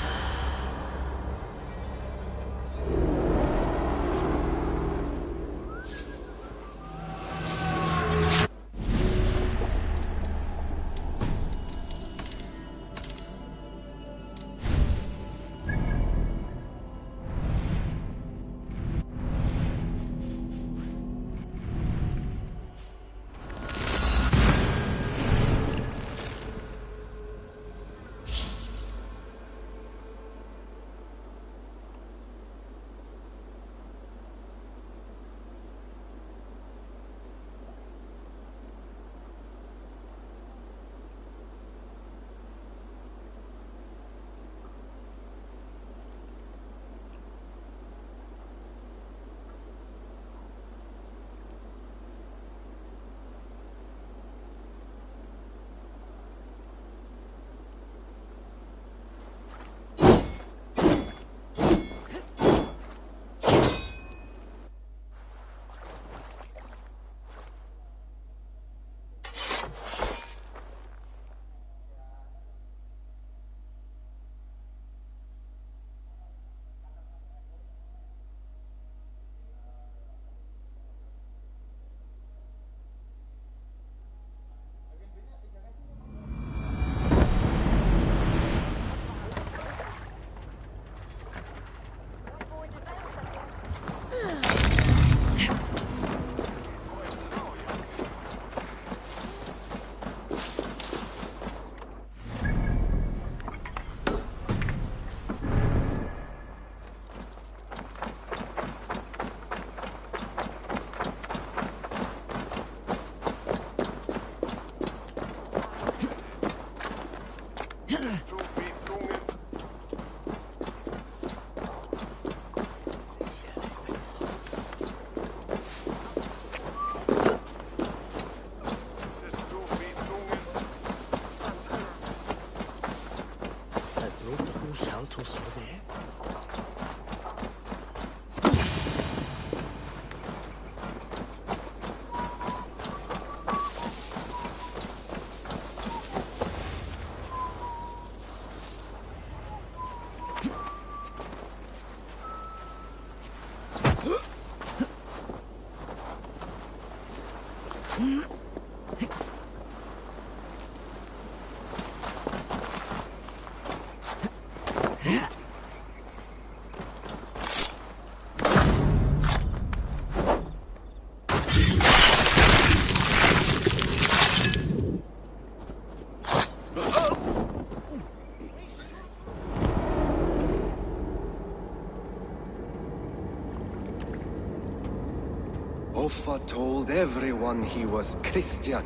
Offa told everyone he was Christian.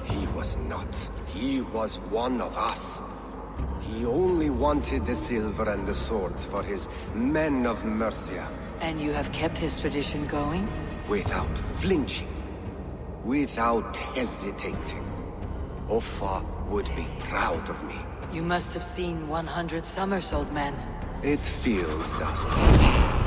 He was not. He was one of us. He only wanted the silver and the swords for his men of Mercia. And you have kept his tradition going? Without flinching. Without hesitating. Offa would be proud of me. You must have seen 100 summers, old man. It feels thus.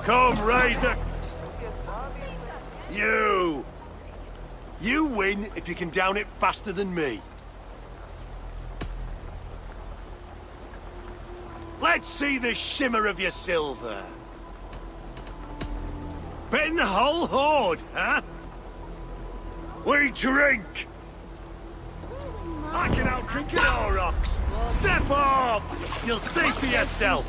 Come, Razor! You! You win if you can down it faster than me. Let's see the shimmer of your silver. Betting the whole hoard, huh? We drink! I can outdrink an Aurochs! Step up! You'll see for yourself!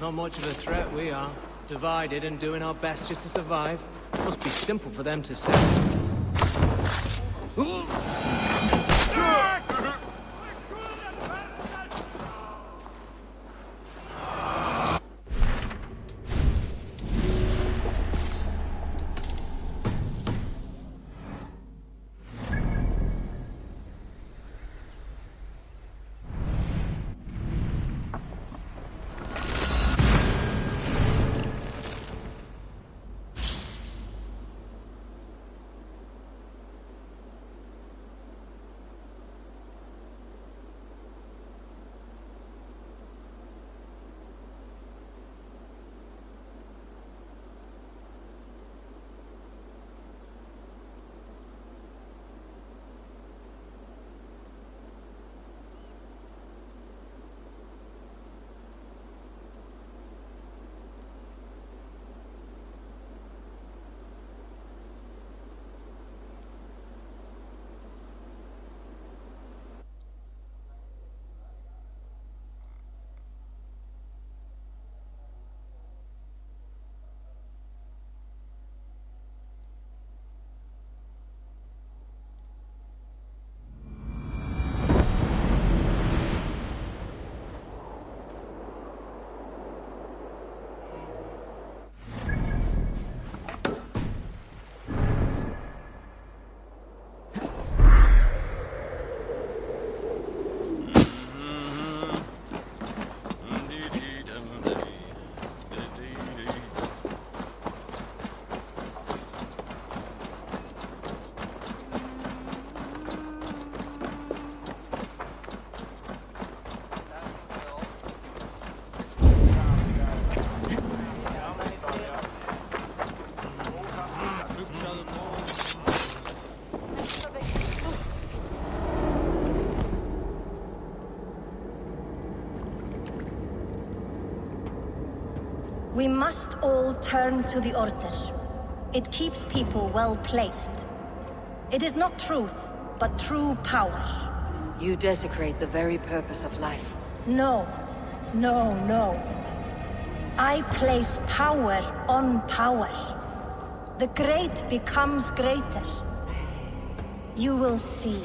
Not much of a threat, we are. Divided and doing our best just to survive. Must be simple for them to say. We must all turn to the Order. It keeps people well placed. It is not truth, but true power. You desecrate the very purpose of life. No. No, no. I place power on power. The great becomes greater. You will see.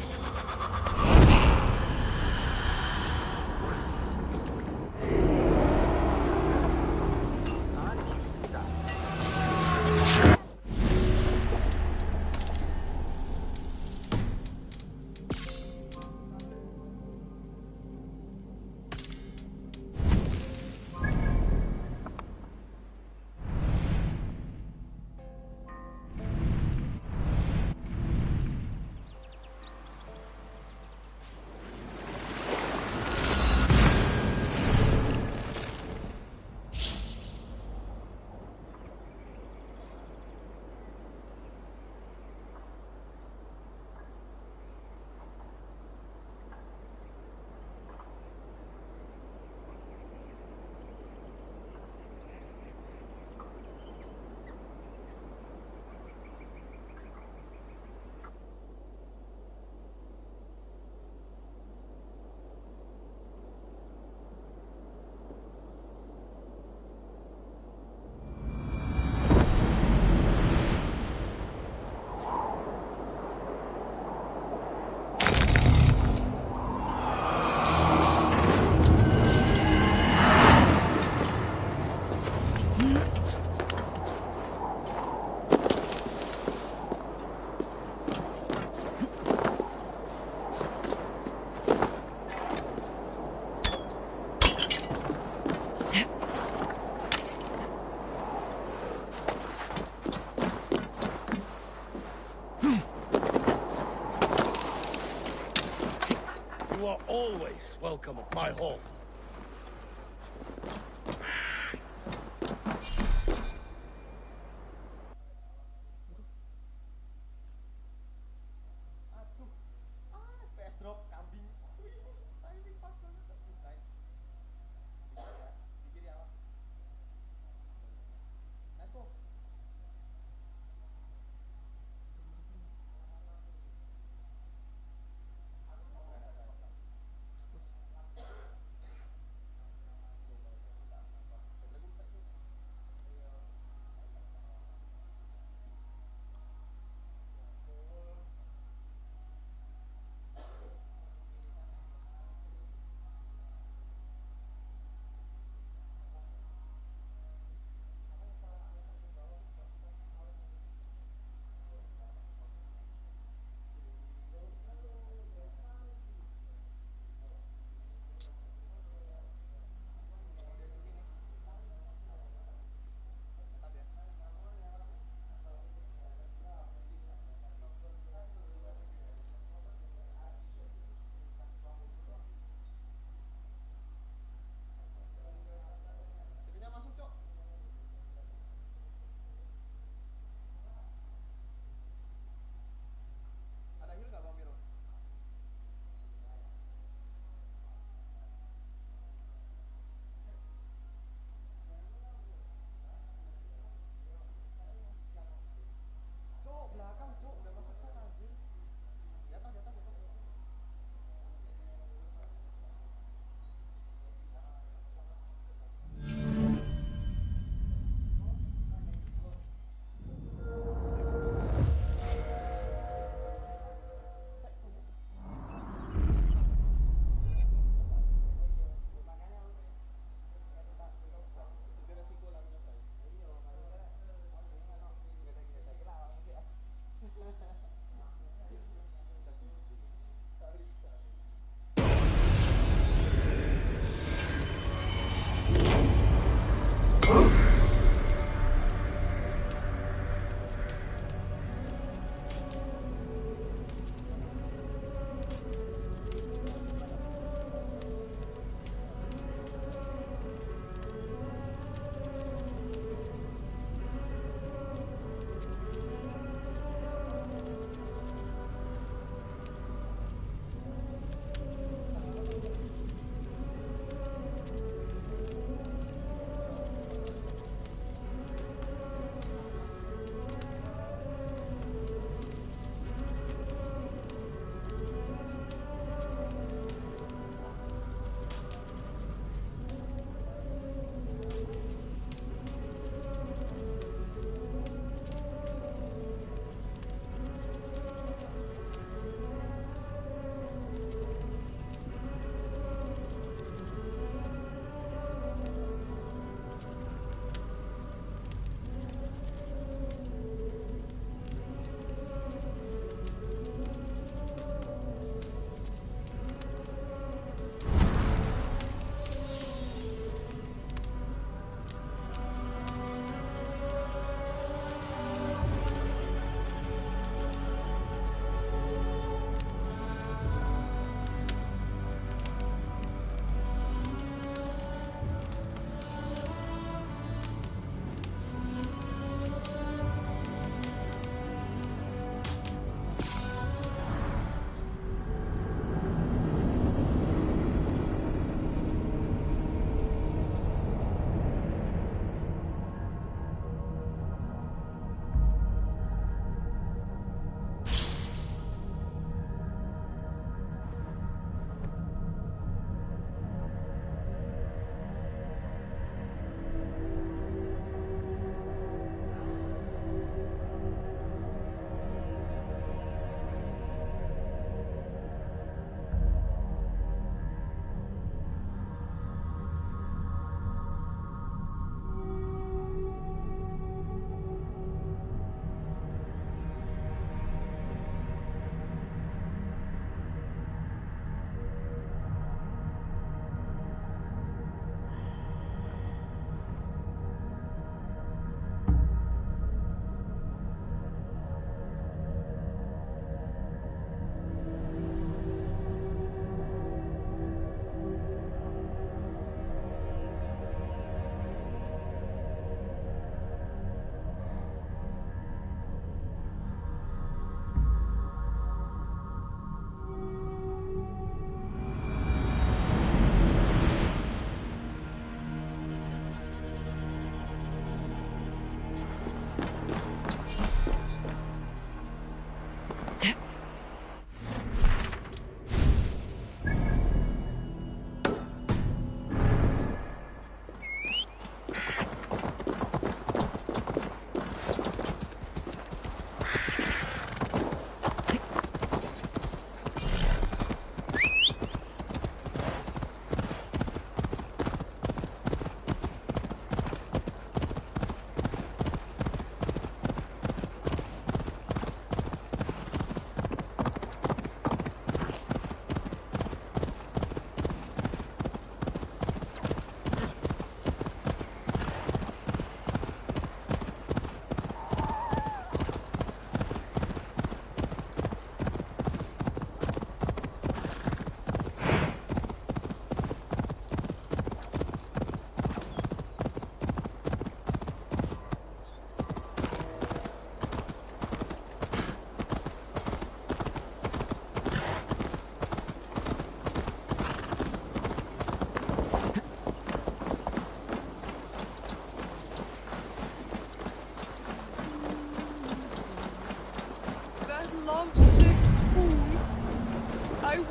You are always welcome at my hall.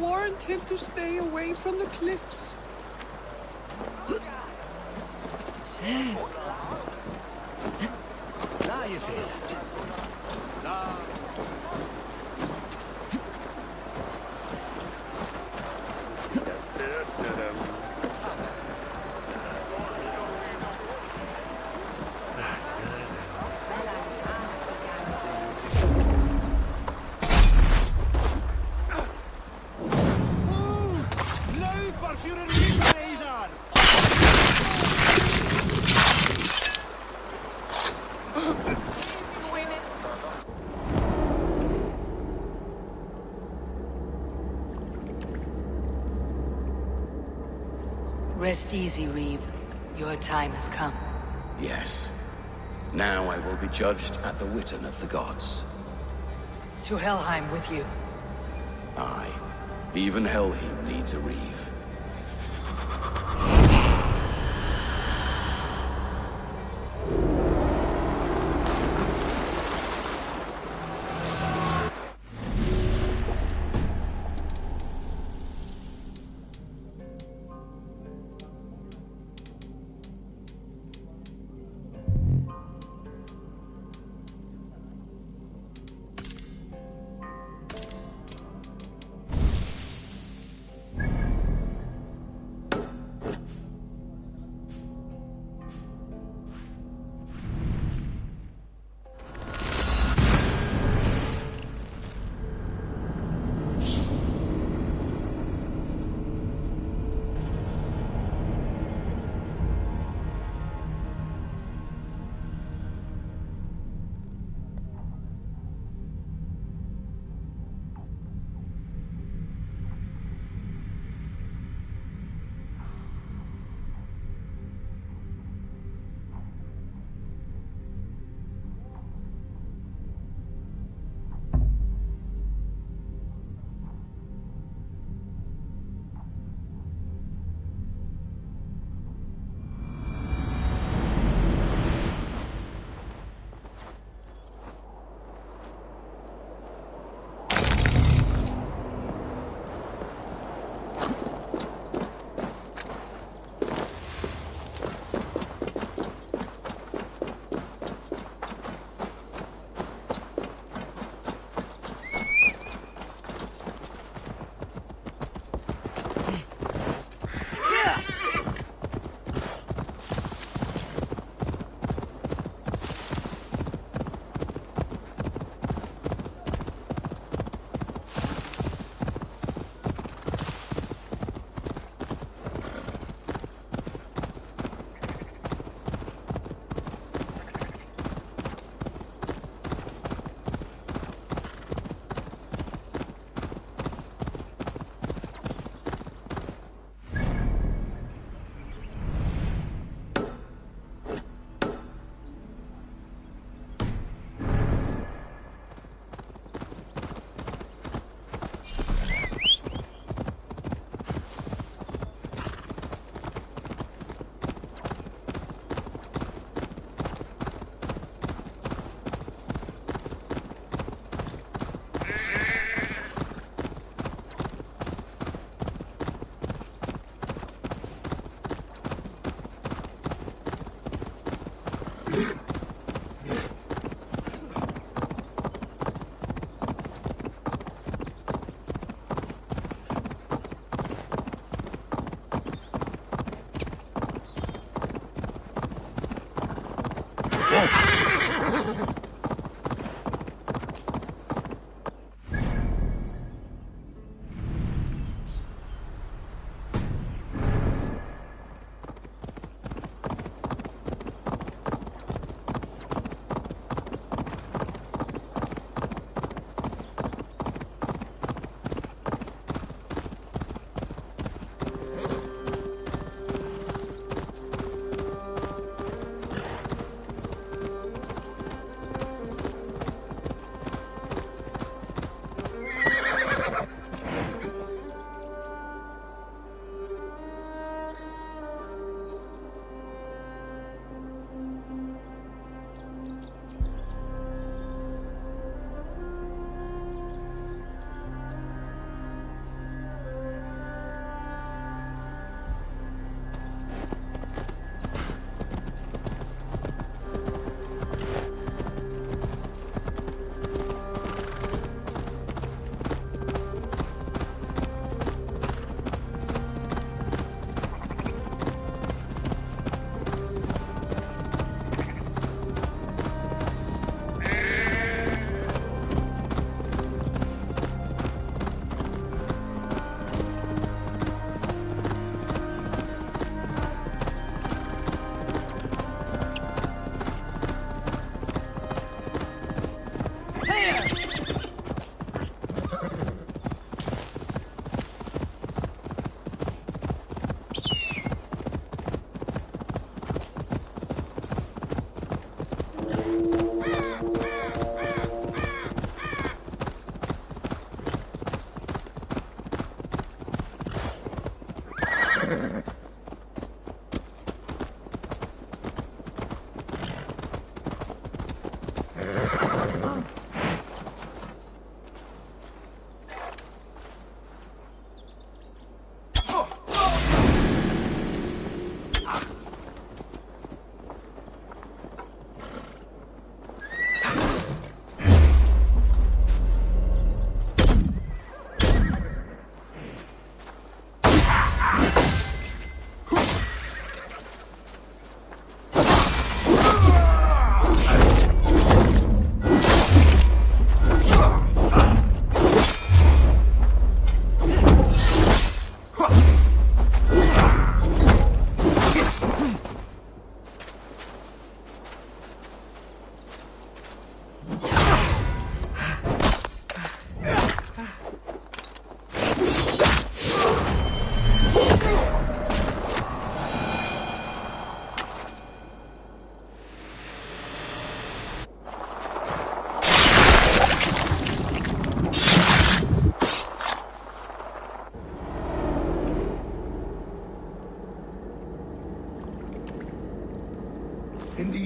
warned him to stay away from the cliffs. Now you feel it. Rest easy, Reeve. Your time has come. Yes. Now I will be judged at the Witten of the gods. To Helheim with you. Aye. Even Helheim needs a Reeve.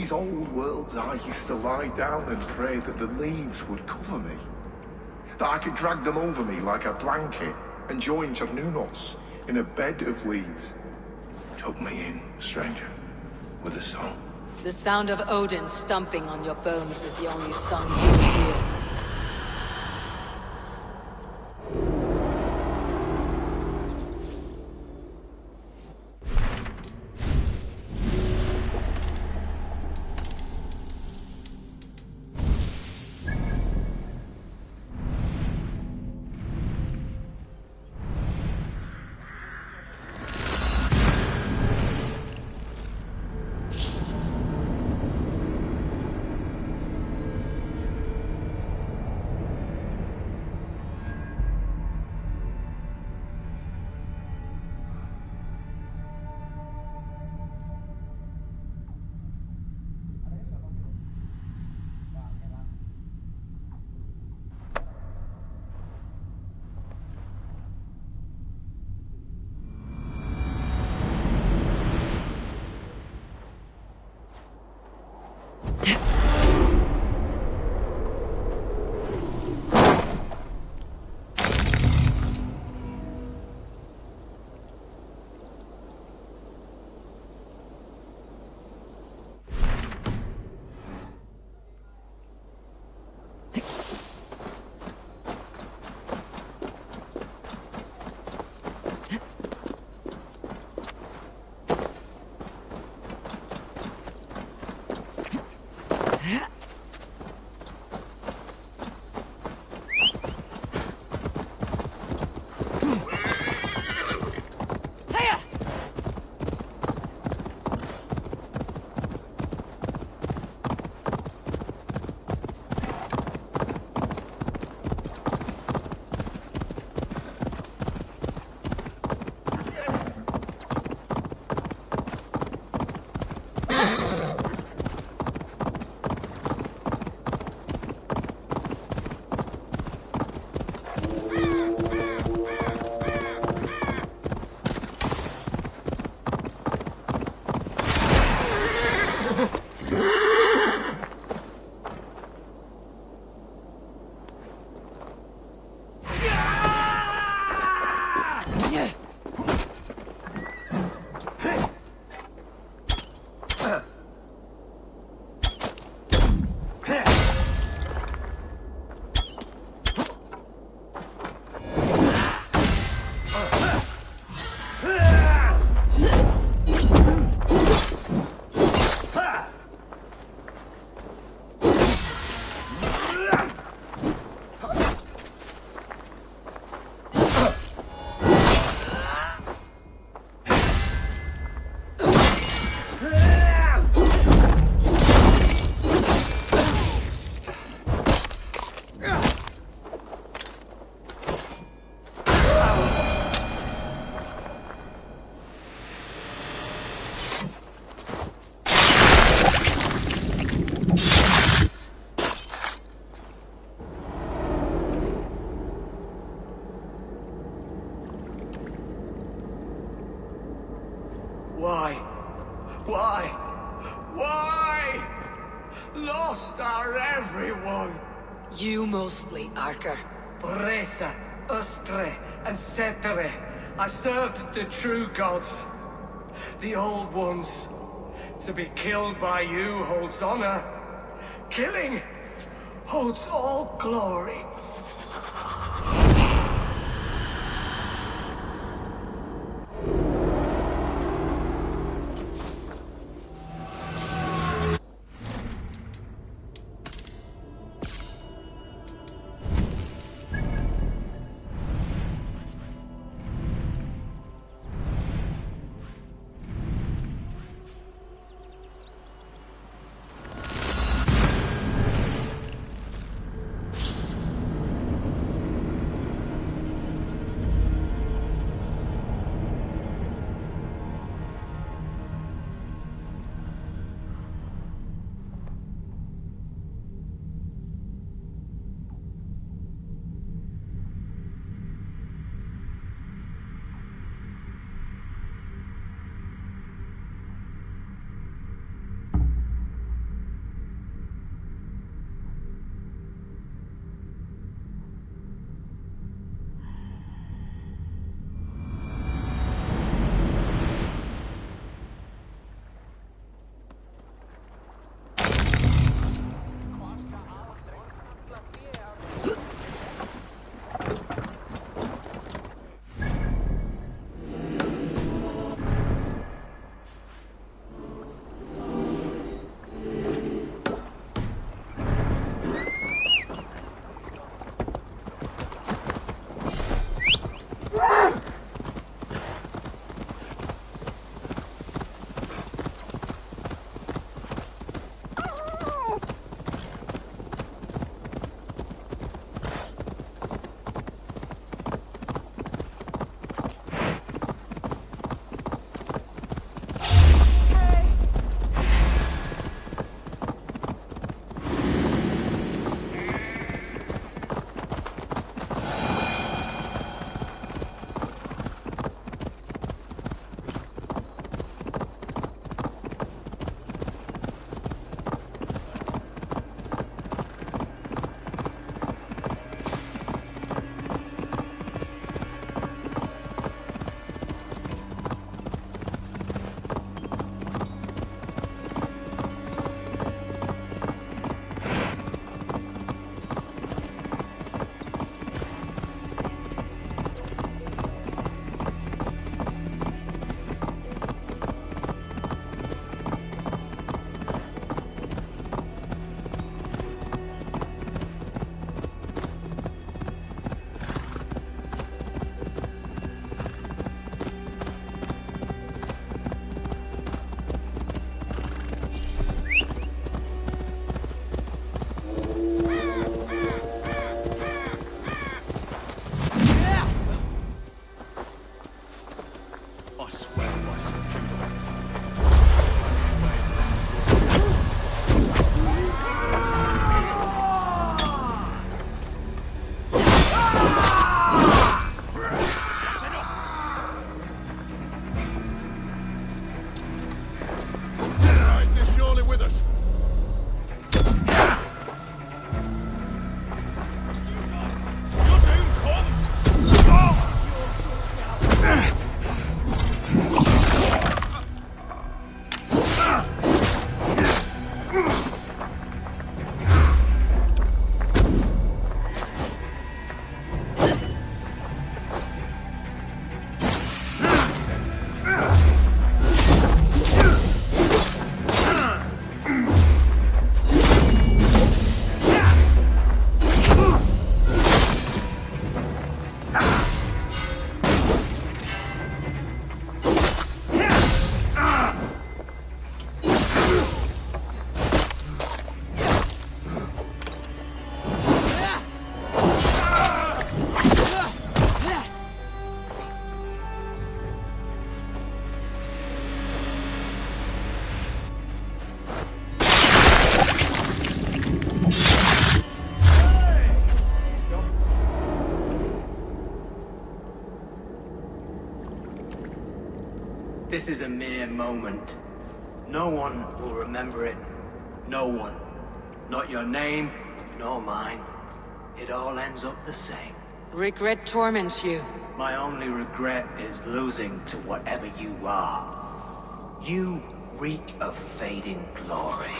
these old worlds I used to lie down and pray that the leaves would cover me. That I could drag them over me like a blanket and join Cernunos in a bed of leaves. Tuck me in, stranger, with a song. The sound of Odin stomping on your bones is the only song you hear. Why? Lost are everyone. You mostly, Archer. Bretha, Ustre, and Setere. I served the true gods. The old ones. To be killed by you holds honor. Killing holds all glory. This is a mere moment. No one will remember it. No one. Not your name, nor mine. It all ends up the same. Regret torments you. My only regret is losing to whatever you are. You reek of fading glory.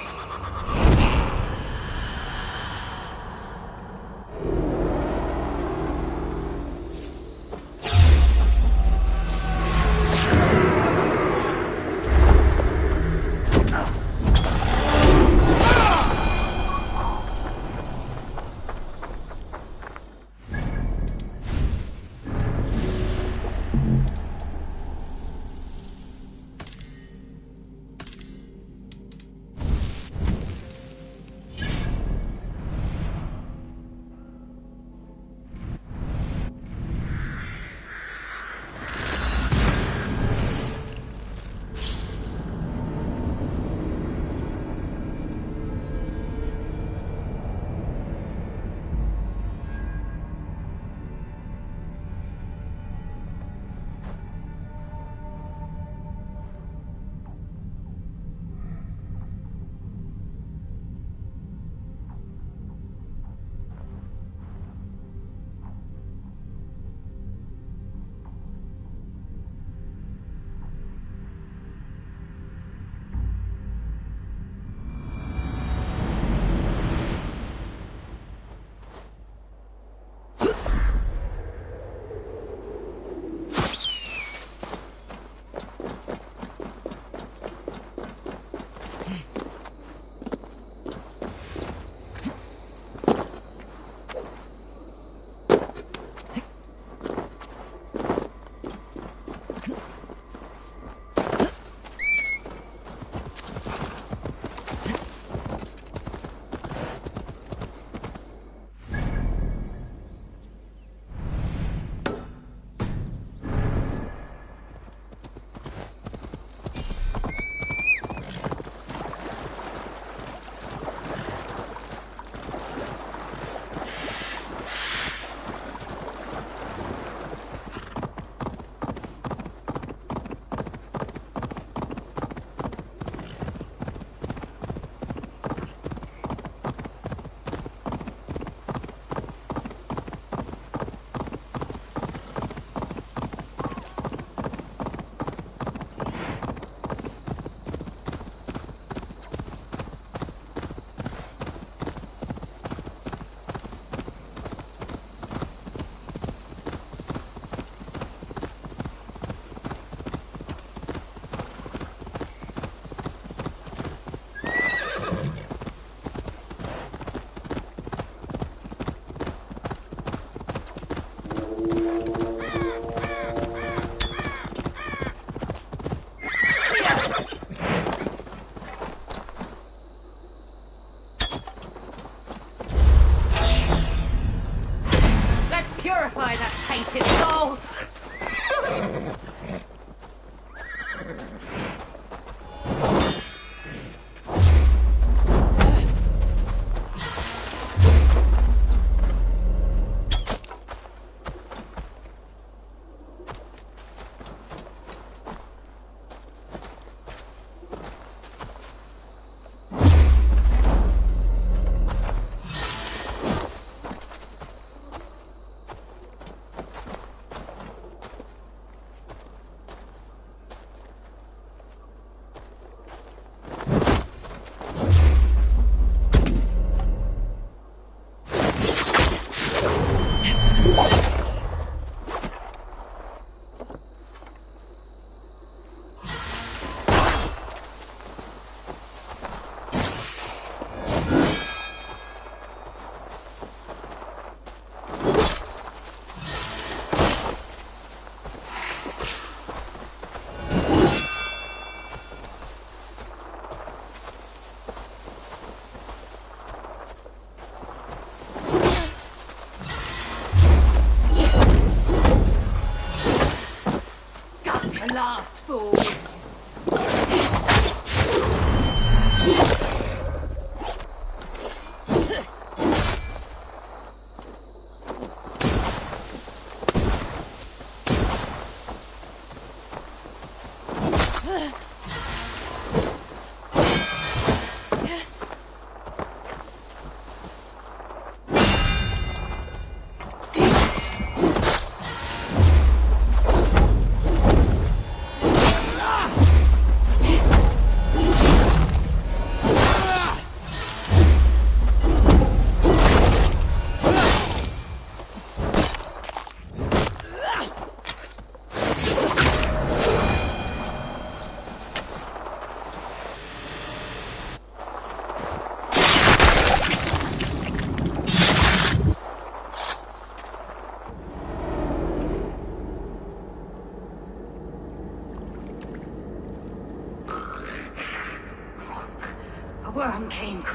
Purify that tainted soul!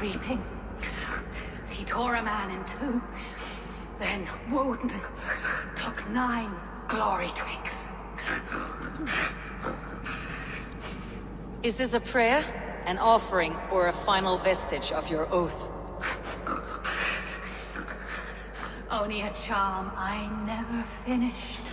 creeping. He tore a man in two. Then Woden took 9 glory twigs. Is this a prayer, an offering, or a final vestige of your oath? Only a charm I never finished.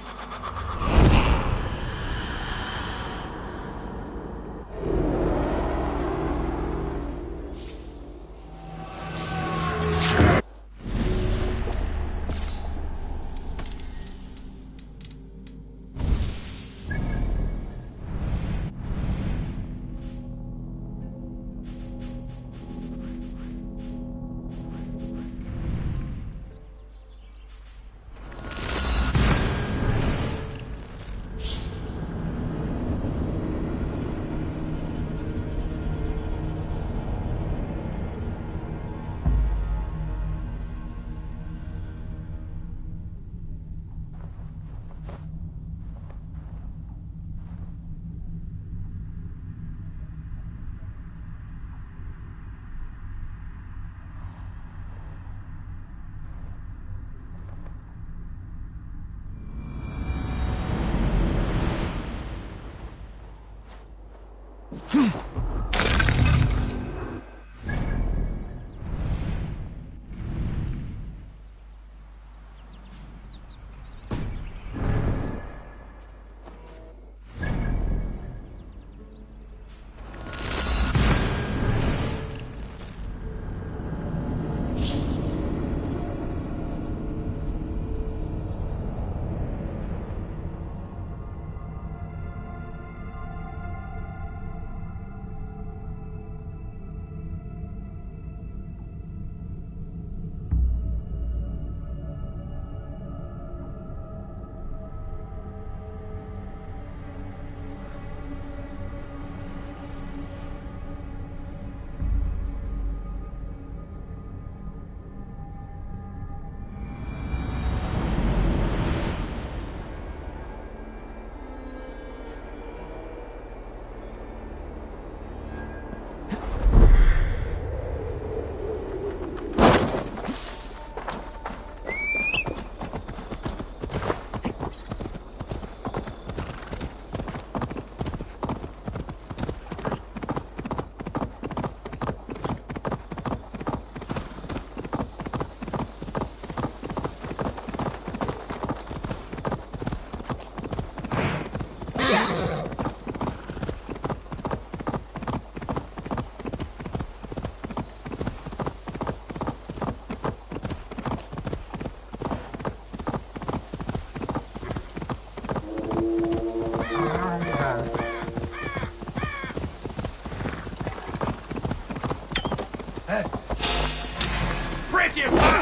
Break him!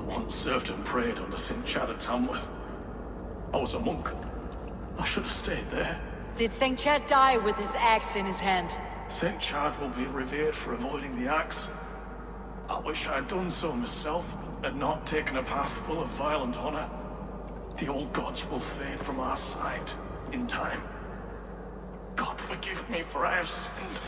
once served and prayed under St. Chad at Tamworth. I was a monk. I should have stayed there. Did St. Chad die with his axe in his hand? St. Chad will be revered for avoiding the axe. I wish I had done so myself, and not taken a path full of violent honor. The old gods will fade from our sight in time. God forgive me, for I have sinned.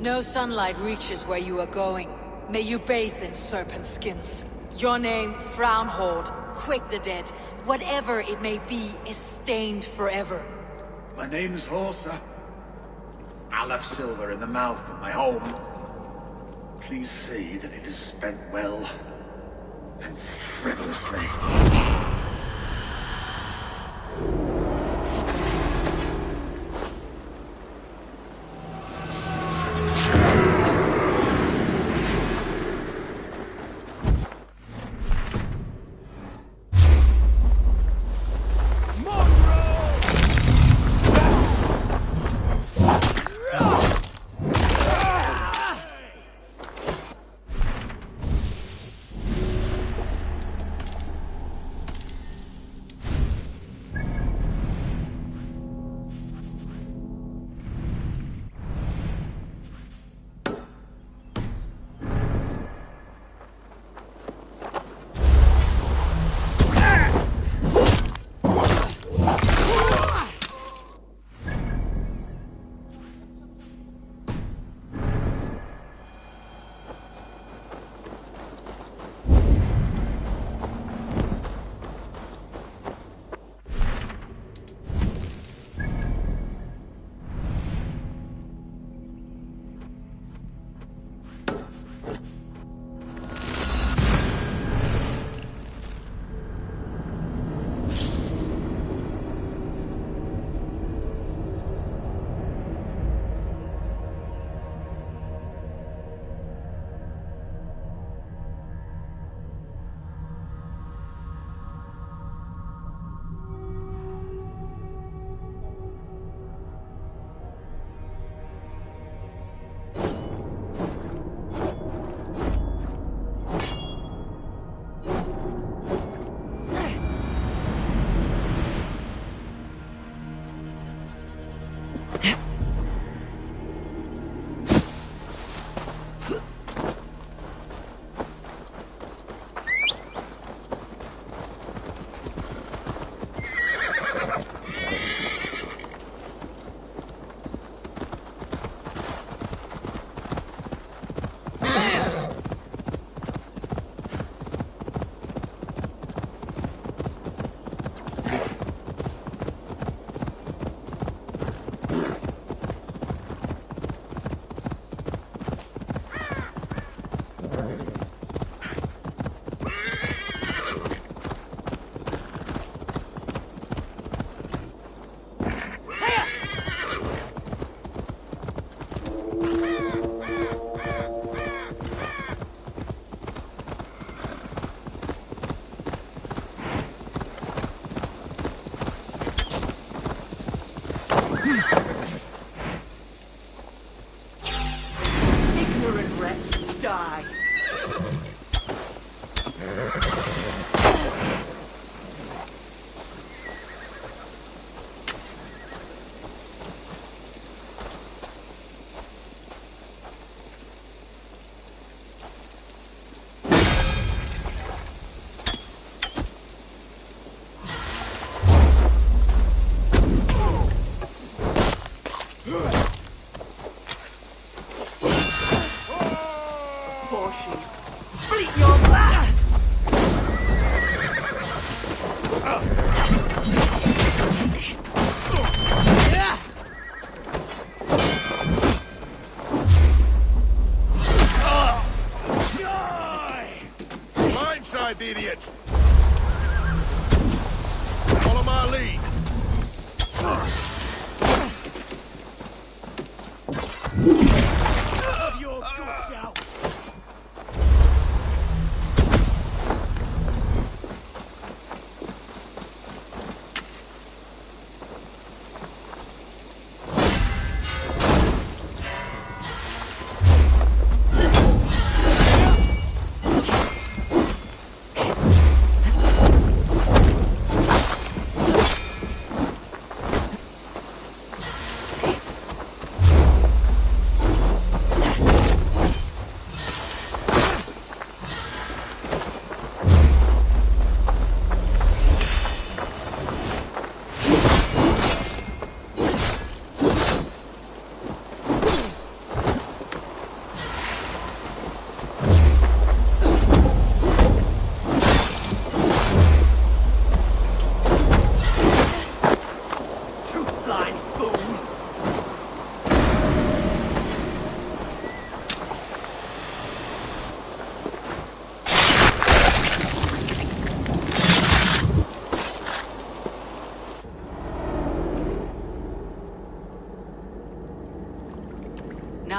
No sunlight reaches where you are going. May you bathe in serpent skins. Your name, Frown Horde, Quick the Dead, whatever it may be, is stained forever. My name's Horsa. I left silver in the mouth of my home. Please see that it is spent well and frivolously.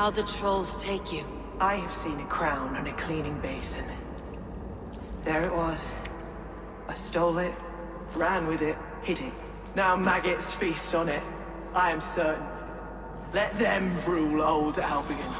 How'd the trolls take you? I have seen a crown on a cleaning basin. There it was. I stole it, ran with it, hid it. Now maggots feast on it. I am certain. Let them rule old Albion.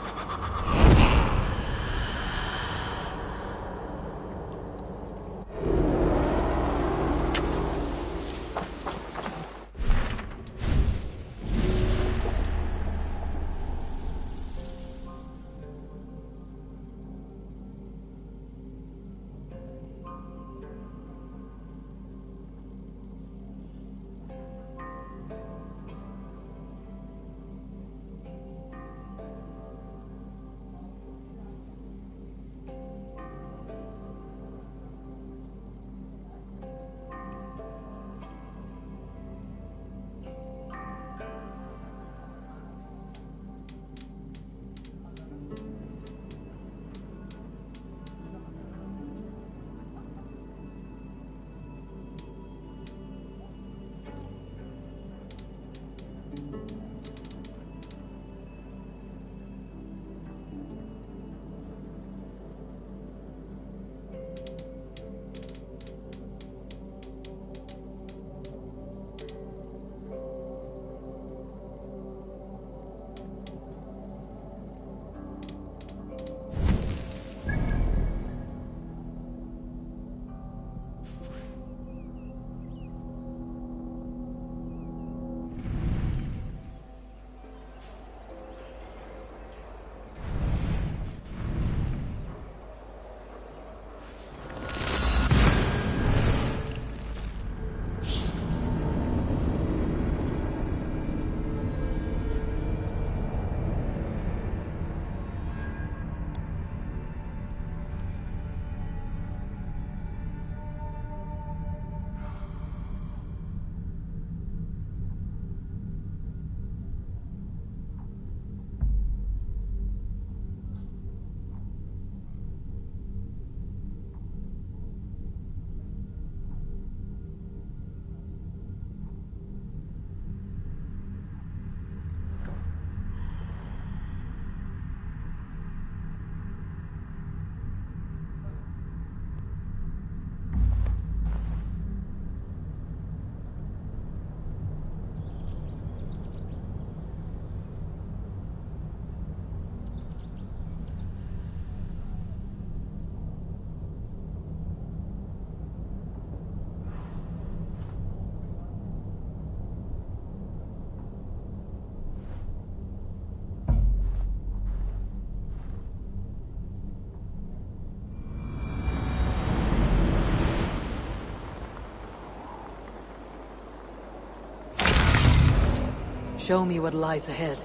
Show me what lies ahead.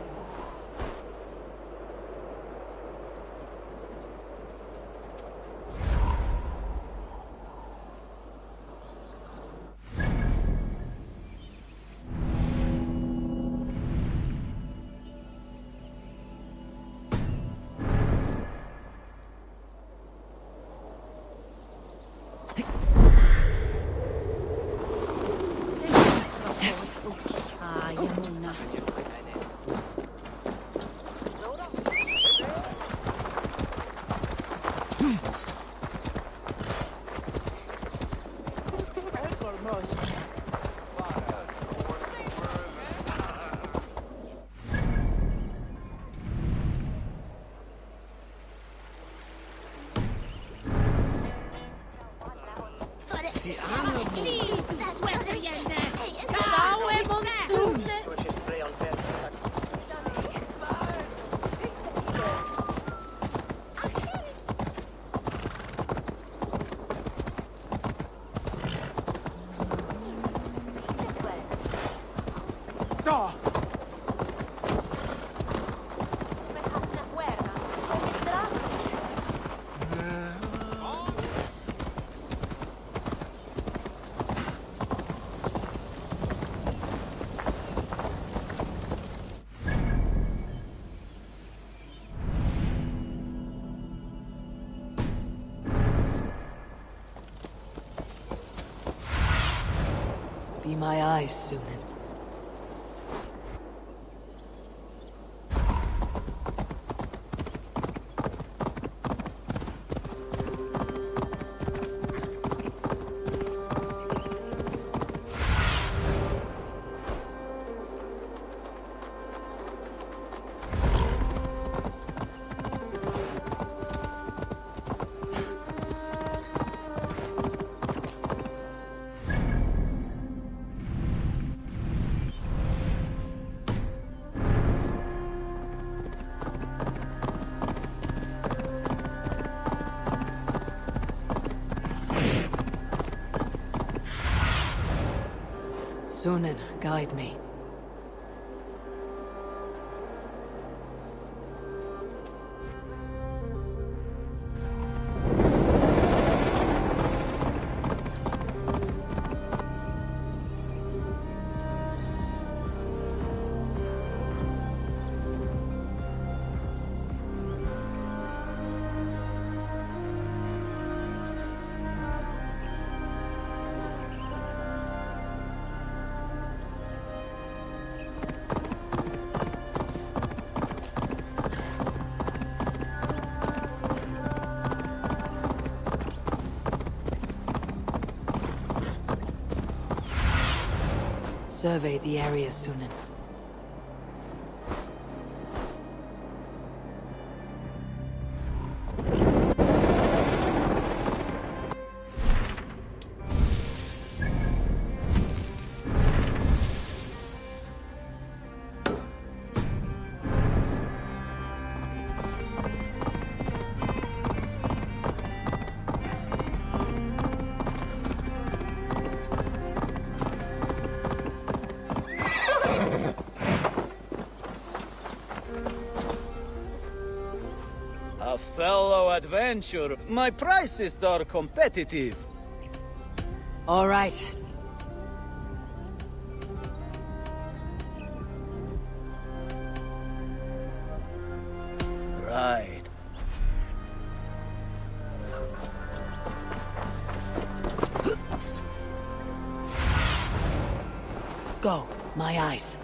Be my eyes, Sunan. Sunan, guide me. Survey the area, Sunan. A fellow adventurer. My prices are competitive. All right. Right. Go, my eyes.